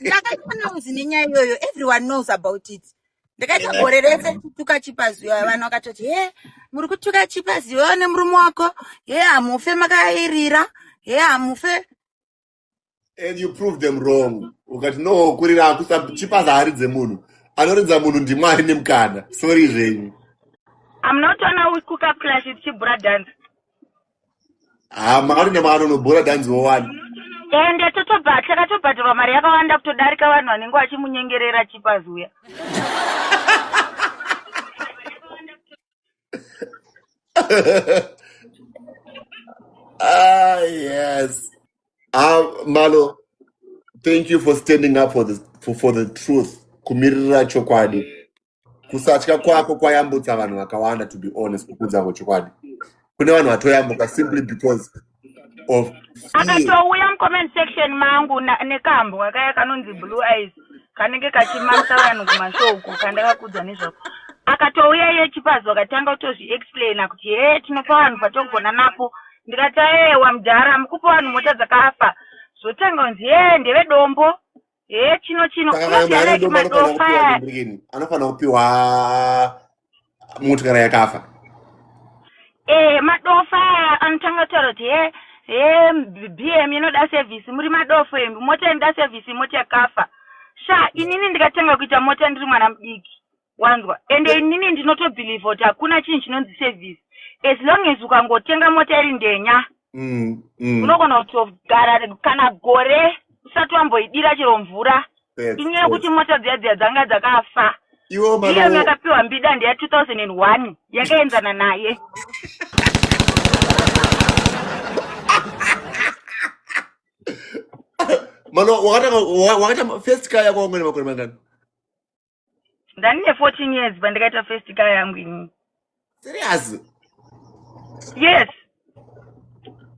[SPEAKER 3] ndakatoona uzi nenyaya iyoyo everyone knows about it ndakaita gore rese tuka chipaziwa vanhu vakatoti muri kutuka chipaziwa nemurume wako hamufe makairira hamufe
[SPEAKER 1] and you prove them wrong ukati no kurira chipazi haridze munhu anoridza munhu ndimwari nemukana sorry zvenyu
[SPEAKER 3] I'm not on a cook up class with Chibura dance.
[SPEAKER 1] Mari nemano no bora dance wowani.
[SPEAKER 3] And toto batwa Maria kawanda kutodarika vanhu vanenge vachimunyengerera chipazuya.
[SPEAKER 1] Yes. Malo, thank you for standing up for the truth. Kumirira chokwadi. Kusatya kwako kwayambutsa vanhu vakawanda, to be honest, kukudza chokwadi. Kune vanhu vatoyambuka simply because of
[SPEAKER 3] akatouya mucomment section mangu nekambo kakaya kanonzi Blue Eyes kanenge kachimamisa vanhu kumashoko kandakakudza nezvako akatouya iye chipazi wakatanga kutozviexplaina kuti tinopa vanhu patogona napo ndikati wamudhara mukupa vanhu mota dzakafa zvotanga kunzi ndevedombo chino
[SPEAKER 1] madofa anofanira kupiwa motikari yakafa
[SPEAKER 3] madofa anotanga kutaura kuti BM inoda service muri madofa embi mota inoda service mota yakafa inini ndikatanga kuita mota ndiri mwana mudiki wanzwa ende inini ndinotobelieve kuti hakuna chinhu chinonzi service as long as ukangotenga mota iri ndenya unogona kutogara kana gore usati wamboidira chero mvura inyaya yekuti mota dziya dzanga dzakafa iyo yakapiwa mbida ndeya 2001 yakaenzana naye
[SPEAKER 1] Mano, wakata first car yako ngone makore mangani?
[SPEAKER 3] Ndane 14 years bandikaita first car yangu ini.
[SPEAKER 1] Serious?
[SPEAKER 3] Yes.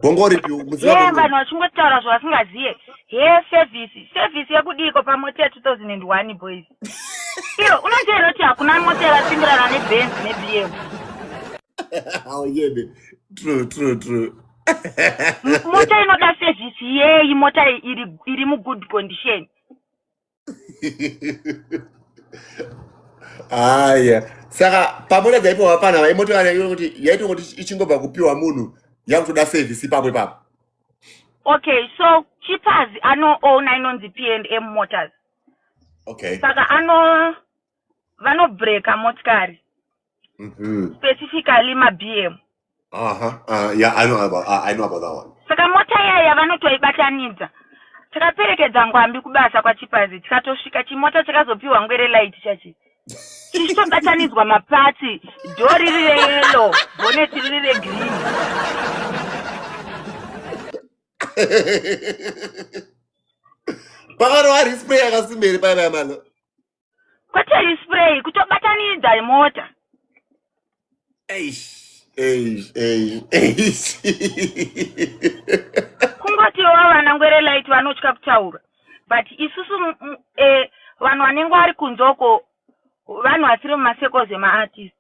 [SPEAKER 1] Bongori piu
[SPEAKER 3] muziva. Vanhu vachingotaura zvasingaziye. Service yakudiko pamota ya 2001 boys. Iyo unoteera kuti hakuna mota yakasimbirana neBenz neBM.
[SPEAKER 1] Oh yeah, true.
[SPEAKER 3] Mota inoda service mota iri mu good condition.
[SPEAKER 1] Yeah. Saka pamona dzaipo hapana vaimotokana kuti yaito kuti ichingobva kupiwa munhu yakutoda service ipapo.
[SPEAKER 3] Okay, so Chipas own inonzi P&M Motors.
[SPEAKER 1] Okay.
[SPEAKER 3] Saka vano break a motikari. Specifically ma BM.
[SPEAKER 1] Yeah, I know about that one.
[SPEAKER 3] Saka mota yaya vanotoibatanidza. Takaperekedza ngwambi kubasa kwa Chipazi tikatosvika chimota chakazopiwa ngwere light chachi. Chichitobatanidzwa mapatsi, dori riri yellow, bonnet riri green.
[SPEAKER 1] Pakaro hari spray yakasimberi paya mano.
[SPEAKER 3] Kwateri spray kutobatanidza mota. Kungoti vana ngwere light vanotya kutaura but isusu vanhu vanenge vari kunzoko vanhu vasiri mumaseko zvemaartist.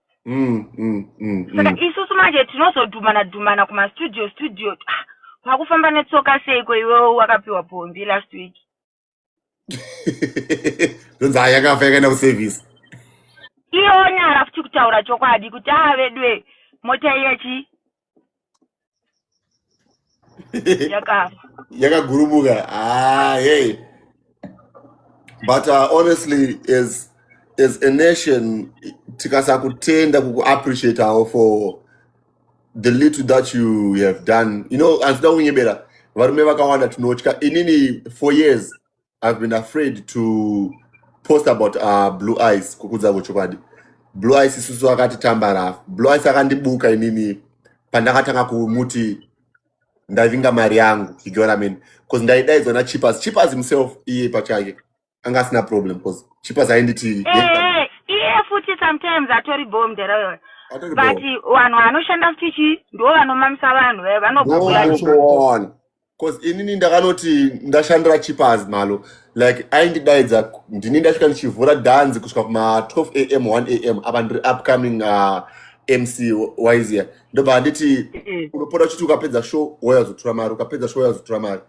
[SPEAKER 3] Saka isusu manje tinozodhumana kumastudio wakufamba netsoka seiko iwewo wakapiwa pombi last week.
[SPEAKER 1] Ndonzi yakafa yakaenda kuservice.
[SPEAKER 3] Iyo nyara futi kutaura chokwadi kuti vedwe mota iyachi yakafa.
[SPEAKER 1] Yakagurumuka. Hey. But honestly, as a nation, tikasa kutenda kuku-appreciate for the little that you have done. You know, as now we better. Varume vakawanda tunotya. Inini 4 years, I've been afraid to post about Blue Eyes kukudza kuchokwadi. Blue Eyes isusu akati tambara. Blue Eyes akandibuka inini pandakatanga kumuti ndavinga mari yangu. You get what I mean? Because ndaidaidzwa na Chippers himself iye pachake. Anga sina problem because Chippers ainditi.
[SPEAKER 3] Iye futi sometimes atori bomb derayo. But vanhu vanoshanda futichi ndo vanomamisa vanhu vanobvula.
[SPEAKER 1] Because inini ndakanoti ndashandira Chippers malo. Like aindidaidza ndini ndasvika ndichivhura dhanzi kusvika kuma 12 am 1 am apa ndiri upcoming MC wise. Ndobva nditi unopota uchiti ukapedza show woyazotora mari, ukapedza show woyazotora mari.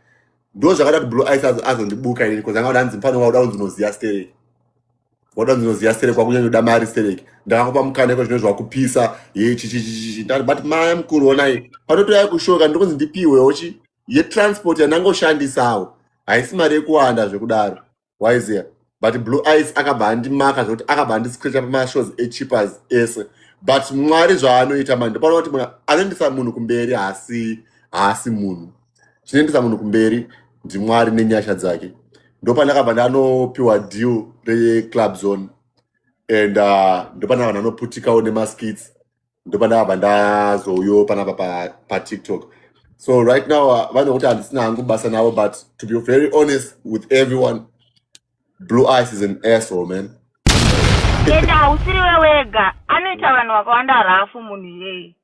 [SPEAKER 1] Ndo zvakada kuti Blue Eyes azondibuka inini because anga danzi mfano wauda unzinoziya stereki. Wauda unzinoziya stereki kwakunya ndoda mari stereki. Ndakakupa mukana iko zvinhu zvakupisa chichi. But maya mukuru onai panotoya kushoka ndokunzi ndipiwe ochi yetransport yanangoshandisawo. Haisi mari yekuwanda zvekudaro. Waiziya. But Blue Eyes akabva andimaka zvekuti akabva andiscratcha pamashows eChippers ese. But mwari zvaanoita manje pano kuti munhu anoendesa munhu kumberi haasi munhu. Chinoendesa munhu kumberi ndimwari nenyasha dzake. Ndopandakabva ndanopiwa deal reclub zone and ndopandakabva ndanoputika nemaskits. Ndopandakabva ndazouyo panapa paTikTok. So right now vanokuti handisina hangu basa navo, but to be very honest with everyone, Blue Eyes is an asshole, man.
[SPEAKER 3] Enda hausiri wewega, anoita vanhu vakawanda rafu munhu iyeye.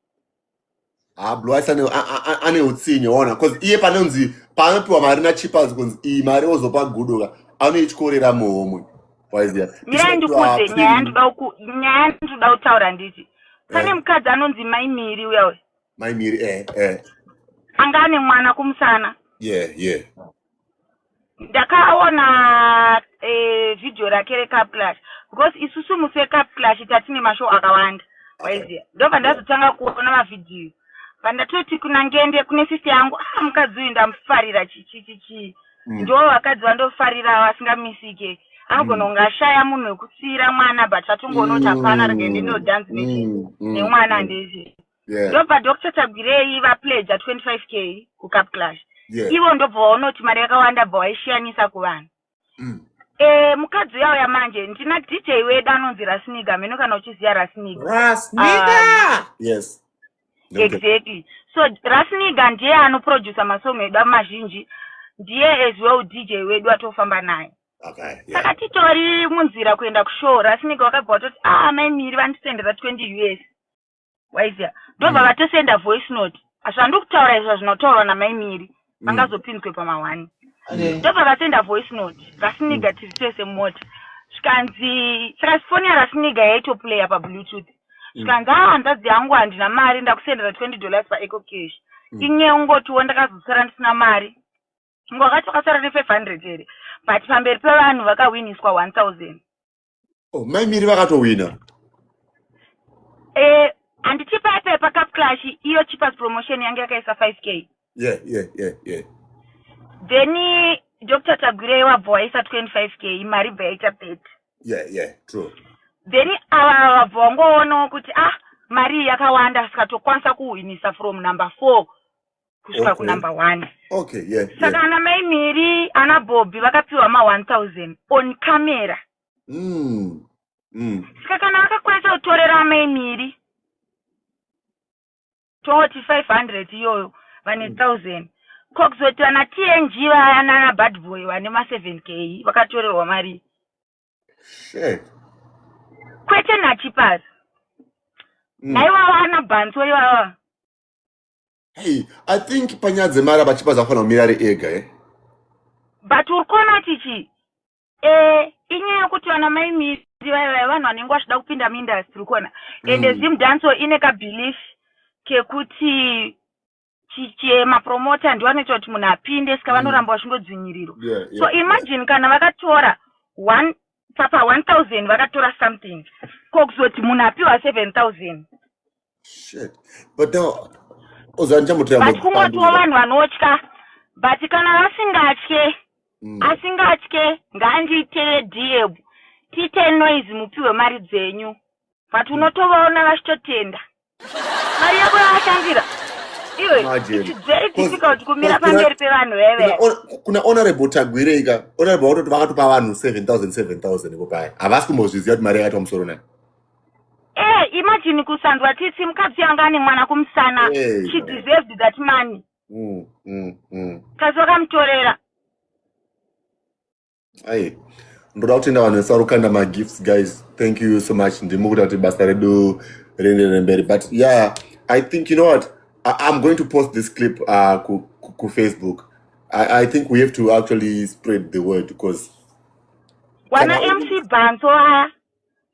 [SPEAKER 1] Blue Eyes ane utsinye ona because iye panonzi panopiwa mari naChippers kunzi iyi mari ozopa guduka anoityorera muhomwe. Waiziya.
[SPEAKER 3] Mira ndikudze nyaya ndoda kutaura nditi. Pane mukadzi anonzi Maimiri uyawe.
[SPEAKER 1] Maimiri
[SPEAKER 3] Anga ane mwana kumusana.
[SPEAKER 1] Yeah.
[SPEAKER 3] Ndakaona video rake reCup Clash because isusu musi weCup Clash tatine mashow akawanda. Waiziya. Ndobva ndazotanga kuona mavidhiyo. Pandatoti kuna ngende kune sister yangu mukadzi uyu ndamufarira chichichichi. Ndo vakadzi vandofarira vasingamisike. Anogona kunge ashaya munhu wekutsira mwana but atongoona hapana ngende ndodhanzi nemwana ndezve. Ndobva Dr. Tagirei vapledza 25k kuCup Clash. Ivo ndobva vaonoti mari yakawanda bva vaishiyanisa kuvanhu. Mukadzi uya yamanje ndina DJ wedu anonzi Rasniga, meno kana uchiziya Rasniga.
[SPEAKER 1] Yes.
[SPEAKER 3] Exactly. So Rasniga ndiye anoproducer masong edu mazhinji, ndiye as well DJ wedu atofamba naye.
[SPEAKER 1] Okay.
[SPEAKER 3] Saka titori munzira kuenda kushow, Rasniga wakabva watoti Maimiri vandisendera 20 US. Waiziya. Ndobva vatosenda voice note. Zvandikutaura izvo zvinotaurwa naMaimiri vangazopinzwe pama1. Ndobva vatenda voice note. Rasniga tiri tese mumota. Zvikanzi saka foni yaRasniga yaitoplaya pabluetooth. Zvikanzi hanzvadzi yangu handina mari ndakusendera $20 paEco Cash. Inye ungotiwo ndakazosara ndisina mari. Ngwakati wakasara ne500 here. But pamberi pevanhu vakawiniswa 1000.
[SPEAKER 1] Maimiri vakatowina.
[SPEAKER 3] Handiti paipe paCup Clash iyo Chippers promotion yange yakaisa 5k.
[SPEAKER 1] Yeah.
[SPEAKER 3] Then Dr. Tagirei wabva waisa 25k mari bva yaita 30.
[SPEAKER 1] Yeah, true.
[SPEAKER 3] Then ava wabva wangoona kuti mari yakawanda sikatokwanisa kuwinisa from number 4 kusvika kunumber 1.
[SPEAKER 1] Okay, yeah.
[SPEAKER 3] Saka ana Maimiri ana Bobby vakapiwa ma1000 on camera. Saka kana vakakwanisa kutorera Maimiri toti 500 iyoyo vane 1000. Kokuzoti vana TNG vayana na Bad Boy vane ma7k vakatorerwa mari.
[SPEAKER 1] Shit.
[SPEAKER 3] Kwete naChippers. Naiva vana bhanzo ivava.
[SPEAKER 1] Hey, I think panyaya dzemari paChippers afana kumira ari ega
[SPEAKER 3] But urikona tichi inyaya yekuti vana Maimiri vanhu vanenge vachida kupinda muindustry kona ende Zim Danso ine kabelief kekuti mapromota ndiwo anoita kuti munhu apinde saka vanoramba vachingodzvinyirirwa. So imagine kana vakatora 1000 vakatora something kokuzoti munhu apiwa 7000.
[SPEAKER 1] Shit. But now uzanjamutira
[SPEAKER 3] but kungotiwo vanhu vanotya but kana vasingatye asingatye ngandiite diebu tiite noise mupiwe mari dzenyu but unotovaona vachitotenda mari yako yavashandira iwe it's very difficult kumira pamberi pevanhu veve.
[SPEAKER 1] Kuna honorable Tagwireika honorable watoti vakatopa vanhu 7000 ipo paya havasi kumbozviziva kuti mari yakaitwa musoro nayo.
[SPEAKER 3] Imagine kusanzwa tisi mukadzi yanga ane mwana kumusana she deserved that money. Kazi vakamutorera.
[SPEAKER 1] Ai ndoda kutenda vanhu vese vari kukanda magifts guys, thank you so much. Ndimo kuti basa redu rienderere mberi but yeah I think you know what I'm going to post this clip ku Facebook. I think we have to actually spread the word because
[SPEAKER 3] wana MC Banzo aya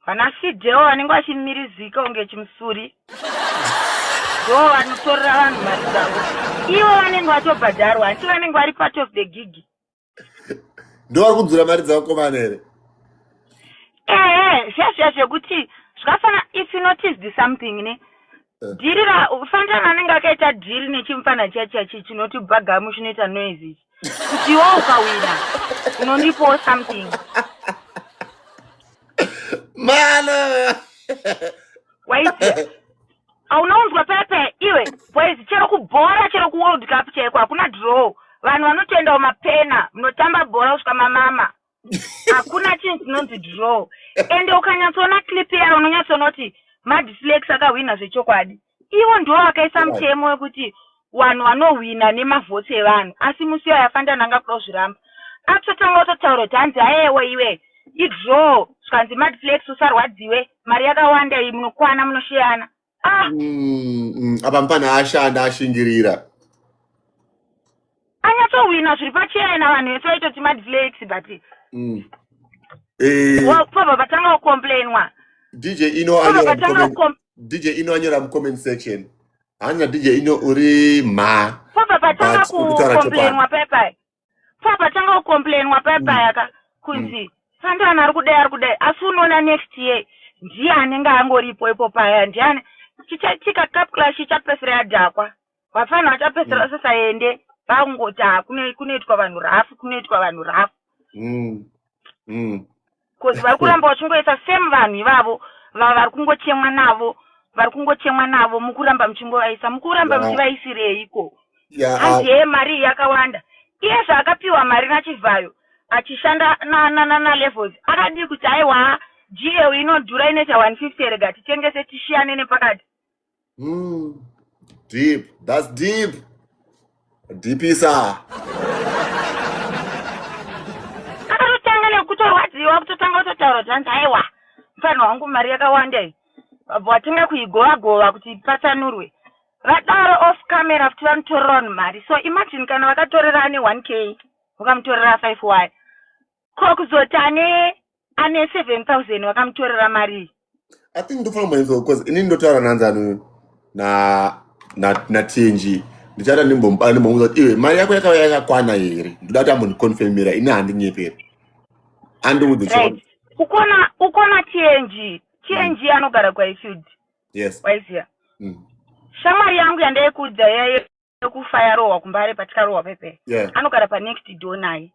[SPEAKER 3] vana Fideo vanenge vachimirizika unge chimusuri ndo vanotorera vanhu mari dzavo ivo vanenge vatobhadharwa asi vanenge vari part of the gig
[SPEAKER 1] ndo vari kudzura mari dzavo komana here.
[SPEAKER 3] Zvazvia zvekuti zvakafana if you noticed something ne dhiri ufanira vanenge akaita dhiri nechimufana chachachi chinoti bhagamu chinoita noise kuti iwo ukawina unondipawo something
[SPEAKER 1] mana
[SPEAKER 3] waizia aunaunzwa pepe iwe boys chero kubhora chero kuworld cup chaiko hakuna draw vanhu vanotoendawo mapena munotamba bhora kusvika mamama hakuna chinhu chinonzi draw ende ukanyatsoona clip yaro unonyatsoonoti madislex akahwina zvechokwadi ivo ndiwo vakaisa mutemo wekuti vanhu vanowina nemavhoti evanhu asi musi iwayo afanira nanga kuda kuzviramba atotanga kutotaura kuti hanzi ayewe iwe idraw zvikanzi madflex usarwadziwe mari yakawanda iyi munokwana munosheyana
[SPEAKER 1] apa mupana ashanda ashingirira
[SPEAKER 3] anyatsowina zviri pachena vanhu vese vaitoti madflex but pabva patanga kukomplainwa
[SPEAKER 1] DJ Ino anyora mucomment section hanya DJ Ino uri ma
[SPEAKER 3] pabva patanga kukomplainwa pepa pabva patanga kukomplainwa pepa yaka kunzi sandana ari kudai asi unoona next year ndiye anenge angoripo ipo paya ndiani chichatika cup clash chichapesera yadhakwa vafana vachapesera sasaende vangoti kunoitwa vanhu rafu because vari kuramba vachingoisa same vanhu ivavo vari kungochemwa navo mukuramba muchingovaisa mukuramba muchivaisireiko hanziye mari yakawanda iye zvaakapiwa mari nachivhayo achishanda na levels akadii kuti aiwa GAU inodhura inoita 150 rega titengese tishiyane nepakati.
[SPEAKER 1] Deep, that's deep. Deep isa.
[SPEAKER 3] Akatotanga nekutorwadziwa kutotanga kutotaura kuti hanzi aiwa mfano wangu mari yakawanda iyi vatinga kuigova kuti patsanurwe vadaro off camera kuti vanotorera vanhu mari so imagine kana vakatorera ane 1k vakamutorera 5y kokuzoti ane 7,000 vakamutorera mari.
[SPEAKER 1] I think ndofana mwenzo because inini ndotaura nanzanu na TNG ndichada ndimbomuudza kuti iwe mari yako yakauya yakakwana here ndoda kuti ambonikonfirmira ini handinyeperi andiudze chona
[SPEAKER 3] ukona TNG anogara kwaIfield.
[SPEAKER 1] Yes.
[SPEAKER 3] Waiziya shamwari yangu yandaikudza yekufaya kumbare patikarohwa pepe anogara panext door naye.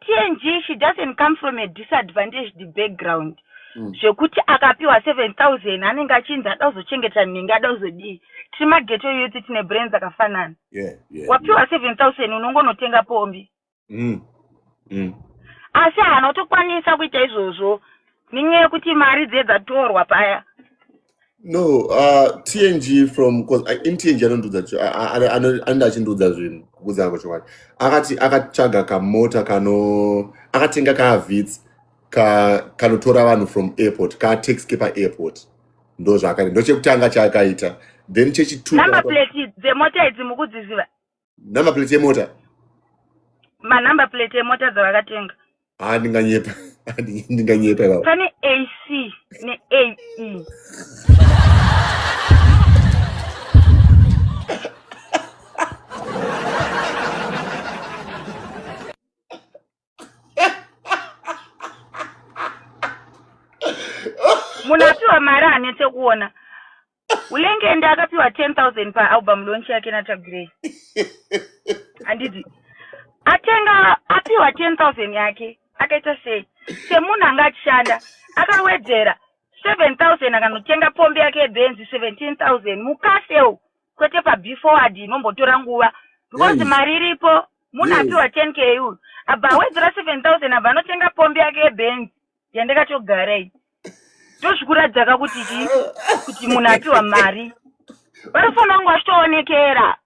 [SPEAKER 3] TNG she doesn't come from a disadvantaged background zvekuti akapiwa 7,000 anenge achinzi ada kuzochengeta nenge ada kuzodii tiri mageto youth tine brains dzakafanana wapiwa 7,000 unongonotenga pombi asi haana kutokwanisa kuita izvozvo nenyaya yekuti mari dzedzatorwa paya.
[SPEAKER 1] No, TNG from because in TNG anondoda achindudza zvinhu kukudzana kwachowani akatsvaga kamota akatenga kavits kanotora vanhu from airport kataxi kepa airport ndo zvakare ndochekutanga chaakaita then chechitu
[SPEAKER 3] number plate dzemota idzi mukudziziva
[SPEAKER 1] number plate yemota
[SPEAKER 3] manumber plate emota dzavakatenga
[SPEAKER 1] ndinganyepa ndinganyepa kawo.
[SPEAKER 3] Pane AC ne AE. Munapiwa mari anetse kuona. Ulenge ndakapiwa 10,000 pa album launch yake na Tagray. Andidi. Atenga apiwa 10,000 yake. Akaita sei. Semunhu angachishanda. Akawedzera 7,000 akanotenga pombe yake Benz 17,000. Mukaseo. Kwete pa B-forward inombotora nguva. Because mari iripo. Munhu apiwa 10k yu. Abva wedzera 7,000 abva anotenga pombe yake Benz. Yandakatogarai. Toshikuradza kuti munhu apiwa mari. Vanofanira kunge vachitoonekera.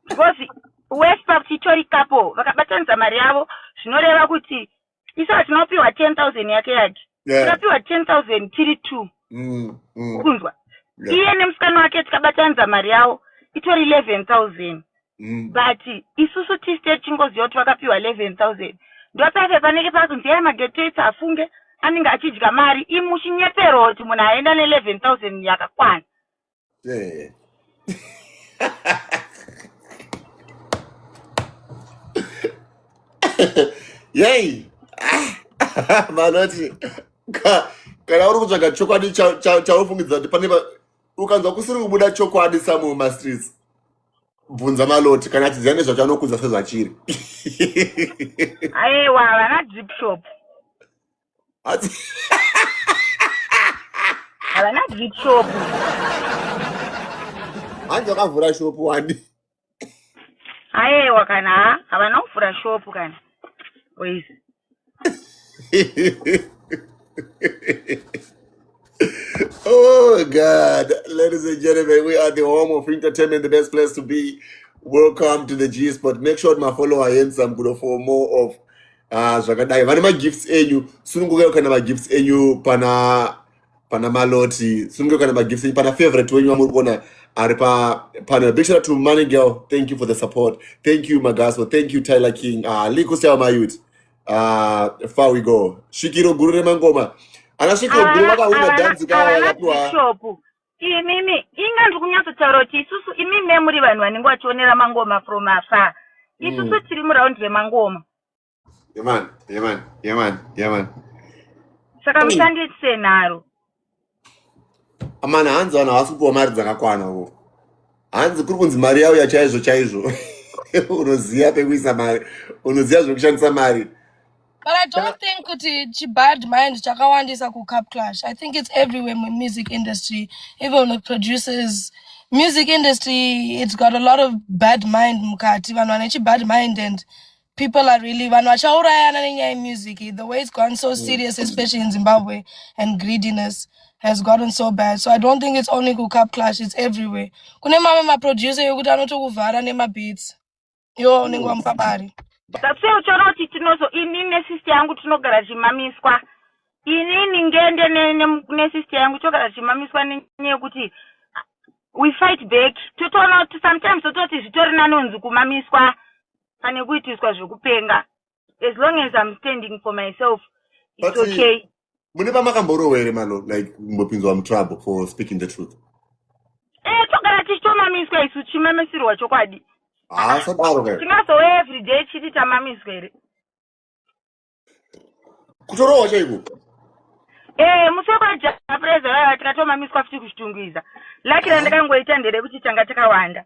[SPEAKER 3] Because Westpac chitori kapo vakabatanidza mari yavo zvinoreva kuti isa tinopiwa 10,000 yake. Tikapiwa 10,000 tiri 2. Kunzwa. Iye nemusikana wake tikabatanidza mari yavo itori 11,000. But isusu tiste chingoziva kuti vakapiwa 11,000. Ndopese panenge pakunzi yai magetoits afunge anenge achidya mari imuchinyepero kuti munhu aenda ne11,000 yakakwana.
[SPEAKER 1] Yay! Manoti kana uri kutsvaga chokwadi chaufungidza kuti pane ukanzwa kusiri kubuda chokwadi samu mumastreets bvunza Maloti kana achiziva nezvacho anokudza sezvachiri.
[SPEAKER 3] Aiwa vana drip shop. Havana drip shop.
[SPEAKER 1] Hanzi wakavhura shopu wani.
[SPEAKER 3] Aiwa kana havana kuvhura shopu kana. Wait.
[SPEAKER 1] Oh God, ladies and gentlemen, we are the home of entertainment, the best place to be. Welcome to the G Spot. Make sure my follower handsome good for more of zvakadai. Vane ma gifts enyu, sununguka kana ma gifts enyu pana Maloti, sununguka kana ma gifts enyu pana favorite wenyu amuri kuona ari pana. Big shout out to Money Girl. Thank you for the support. Thank you Magaso. Thank you Tyler King. Liko Sewa Mayut. Far we go. Shikiro Guru Remangoma. Anashikiro Guru wakawina dance kawa
[SPEAKER 3] shop. Imimi inga ndikunyatsotaura kuti isusu imimi memuri vanhu vanenge vachionera mangoma from afar. Isusu tiri muraundi remangoma. Yeah man. Saka mushandise naro.
[SPEAKER 1] Amana hanzi vanhu havasi kupiwa mari dzakakwana ko. Hanzi kuri kunzi mari yavo yachaizvo. Unoziva pekuisa mari. Unoziva zvekushandisa mari.
[SPEAKER 5] But I don't think it's bad mind chakawandisa ku Cup Clash. I think it's everywhere in the music industry, even the producers. Music industry, it's got a lot of bad mind mukati. Vanhu bad mind and people are really in music. The way it's gone so serious, especially in Zimbabwe, and greediness has gotten so bad. So I don't think it's only ku Cup Clash, it's everywhere. Kune mama producer yokuti anotokuvhara nema beats. Yo ningwa mpabari.
[SPEAKER 3] That's uchaona kuti tinozo inini nesister yangu tinogara chimamiswa. Inini ngende nesister yangu tinogara chimamiswa nenyaya yekuti we fight back. Totoona kuti sometimes tototi zvitori nanonzi kumamiswa pane kuitiswa zvekupenga. As long as I'm standing for myself, it's okay.
[SPEAKER 1] Mune pamakamborova here malo, like mbopinzwa mutrouble for speaking the truth.
[SPEAKER 3] Togara tichitomamiswa isu chimamisirwa chokwadi.
[SPEAKER 1] Sadaro here.
[SPEAKER 3] Tingazowe every day chiti tamamiswa here.
[SPEAKER 1] Kutorowa chaiko?
[SPEAKER 3] Musokwa japreza tikatomamiswa futi kuchitungwiza. Lakira ndakangoita ndere kuti tanga takawanda.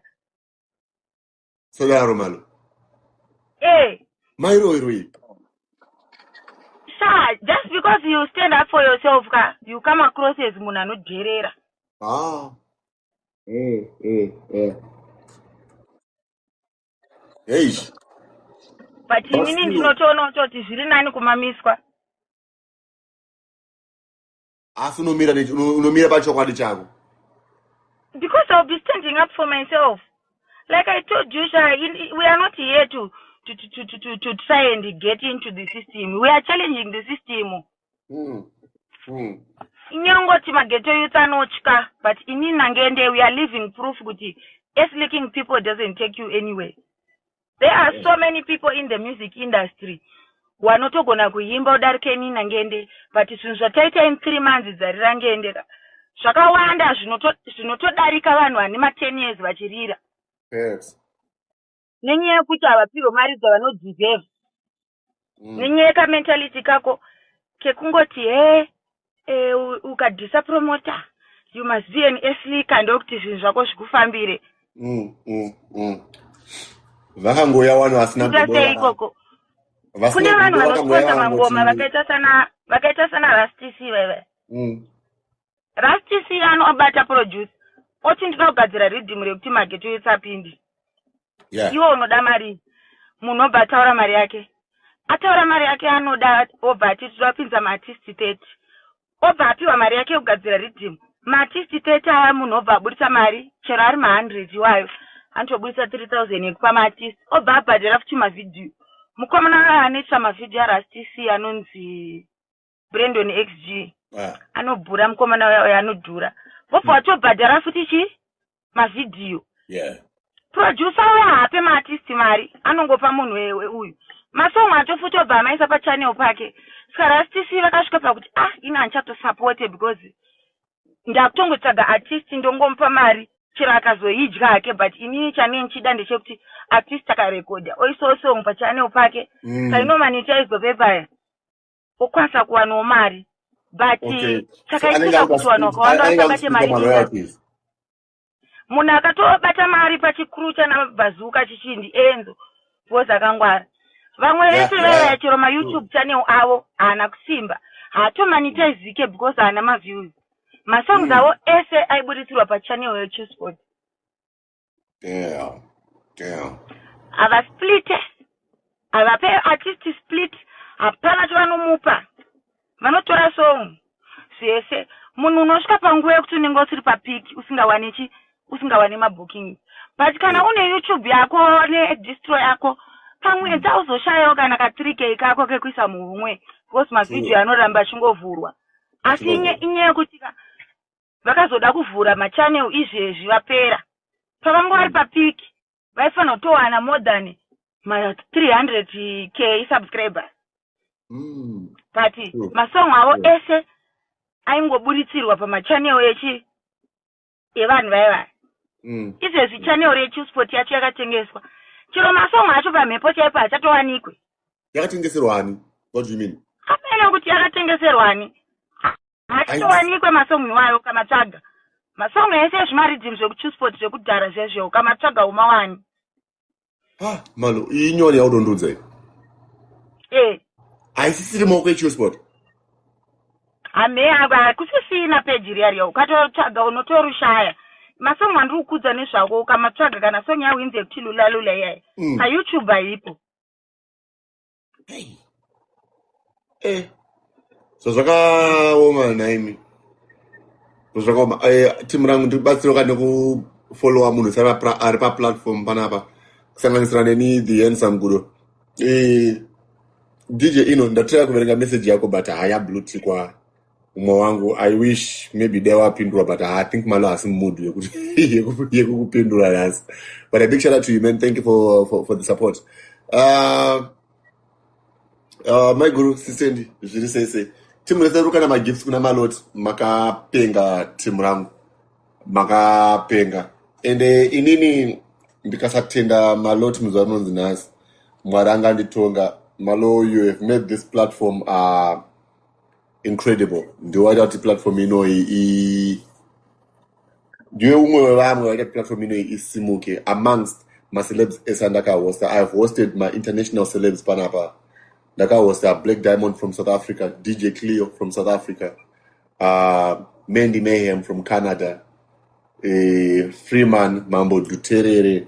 [SPEAKER 1] Sadaro malo. Mairo iroi.
[SPEAKER 3] Just because you stand up for yourself, you come across as munhu anoderera.
[SPEAKER 1] Hey.
[SPEAKER 3] But inini ndinotoona kuti zviri nani kumamiswa.
[SPEAKER 1] Asi unomira pachokwadi chako.
[SPEAKER 3] Because I'll be standing up for myself. Like I told you, we are not here to try and get into the system. We are challenging the system. Inyongoti mageto youth anochka, but inini nangende we are living proof kuti licking people doesn't take you anywhere. There are so many people in the music industry wanotogona kuimba udarike nina ngende, but zvinhu zvataita in 3 months dzarira ngende zvakawanda zvinotodarika vanhu vane ma10 years vachirira.
[SPEAKER 1] Yes.
[SPEAKER 3] Nenyaya yekuti havapirwe mari dzavanodeserve. Nenyaya yekamentality kako kekungoti ukadhisapromota you must be an athlete ndokuti zvinhu zvako zvikufambire.
[SPEAKER 1] Vakangoya vanhu vasina
[SPEAKER 3] kudai ikoko. Kune vanhu vanosponsa mangoma vakaita sana Rastisi wewe. Rastisi anobata produce oti ndinoda kugadzira rhythm rekuti market uitsapindi. Iwo unoda mari munhu obva ataura mari yake. Ataura mari yake anoda obva atiti twapinza maartist 30. Obva apiwa mari yake kugadzira rhythm. Maartist 30 aya munhu obva abudisa mari chero ari ma100 iwayo. Antobudisa 3000 yekupa maartist. Obva abhadhara futi mavidhiyo. Mukomana anoita mavidhiyo aRastisi anonzi Brandon XG. Anobhura mukomana wayo anodhura. Vobva watobhadhara futi mavidhiyo. Producer uya haape maartist mari, anongopa munhu uyu. Masongo atofuti obva amaisa pachannel pake. Saka Rastisi vakasvika pakuti ina anchatosupport because ndakutongotsvaga artist ndongomupa mari chero akazoidya hake, but inini chanei nchida ndechekuti artist akarekodha oisawo song pachannel pake kainomanitize pepaya okwanisa kuwanawo mari, but chakaitika kuti vanhu vakawanda vasabate mari. Munhu akatobata mari pachikuru chanabhazuka chichindi Enzo Boza Kangwara. Vamwe vese vaya chero ma-YouTube channel avo haana kusimba, haatomanitizike because haana ma-views. Masongs avo ese aibuditsirwa pachannel yeChewSport. Ava split, avape artist split, hapana chavanomupa. Vanotora song zvese. Munhu unosvika panguva yekuti unenge usiri papiki usingawani mabooking. But kana une YouTube yako nedistro yako pamwedzi uzoshayawo kana ka3K kako kekuisa muhumwe because mavidhiyo anoramba achingovhurwa. Asi inyaya yekuti vakazoda kuvhura machannel izvezvi vapera. Pavanga vari papiki vaifanira kutowana more than 300k subscribers. But masongo avo ese aingobuditsirwa pamachannel evanhu vaiva. Izvezvi channel yeChewSport yacho yakatengeswa. Chero masongo acho pamhepo chaipo hachatowanikwe.
[SPEAKER 1] Yakatengeserwani? What do you mean?
[SPEAKER 3] Apena kuti yakatengeserwani. Hachatowanikwe masongo iwayo kamatsvaga. Masongo ese zvimaridhimu zvekuChewSport zvekudhara zvezvo kamatsvaga umawani.
[SPEAKER 1] Malo, inyori yaudondudza iyi. Haisisiri maoko eChewSport. Kusisina peji riya ukatotsvaga unotorushaya. Masongo andiri kukudza nezvako ukamatsvaga kana song yawinze kuti lula iyaya. PaYouTube haipo. So zvakaoma naimi. Zvakaoma. Timu rangu ndiribatsirwa nekufollowa munhu ari paplatform panapa. Kusanganisira neni The Handsome Gudo. DJ Ino ndatira kuverenga message yako but hayablutikwa umwe wangu. I wish maybe dewapindura but I think Malo hasi mood yekukupindura nasi. But a big shout out to you, man. Thank you for the support. My guru Sisendi zviri sese. Timu rese rukana magifts kuna Malot makapenga timu rangu. Makapenga. Ende inini ndikasatenda Malot muzvanonzi nasi. Mwaranga nditonga. Malo, you have made this platform incredible. Ndiwaita kuti platform ino ndiwe umwe wevamwe waita platform ino isimuke amongst ma-celebs esandakahosta. I have hosted my international celebs panapa. Ndakahosta Black Diamond from South Africa, DJ Cleo from South Africa, Mandy Mayhem from Canada, Freeman Mambo Duterere,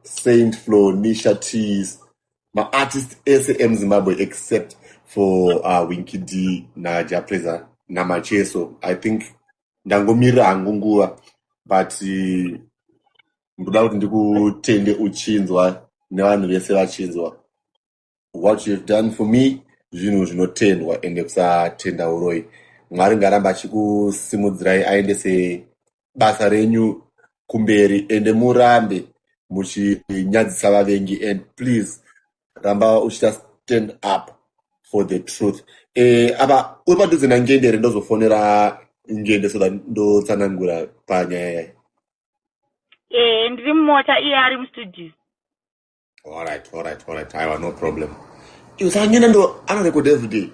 [SPEAKER 1] Saint Flo, Nisha Tees, my artist SM Zimbabwe except for Winky D na Japreza na Macheso. I think ndangomira hangunguva but ndoda kuti ndikutende uchinzwa nevanhu vese vachinzwa. What you have done for me zvinhu zvinotendwa ende kusatenda uroi. Mwari ngaramba achikusimudzirai aendese basa renyu kumberi ende murambe muchinyadzisa vavengi and please ramba uchita stand up for the truth. Apa uri padhuze naNgende here ndozofonera Ngende so that ndotsanangura panyaya yayi.
[SPEAKER 3] Ndiri mumota iye ari mustudio.
[SPEAKER 1] All right. I have no problem. You say Ngende ndo anorecord every day.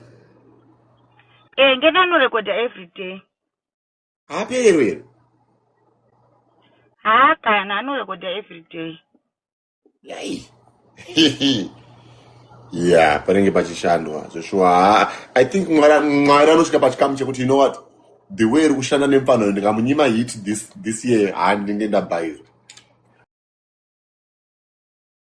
[SPEAKER 3] Ngende anorecorda every day.
[SPEAKER 1] Haperero.
[SPEAKER 3] Kana anorecorda every day.
[SPEAKER 1] Yai. Yeah, panenge pachishandwa. Joshua, I think mwari anosvika pachikamu chekuti you know what? The way iri kushanda nemufano ndikamunyima hit this year handinge ndabhayirwa.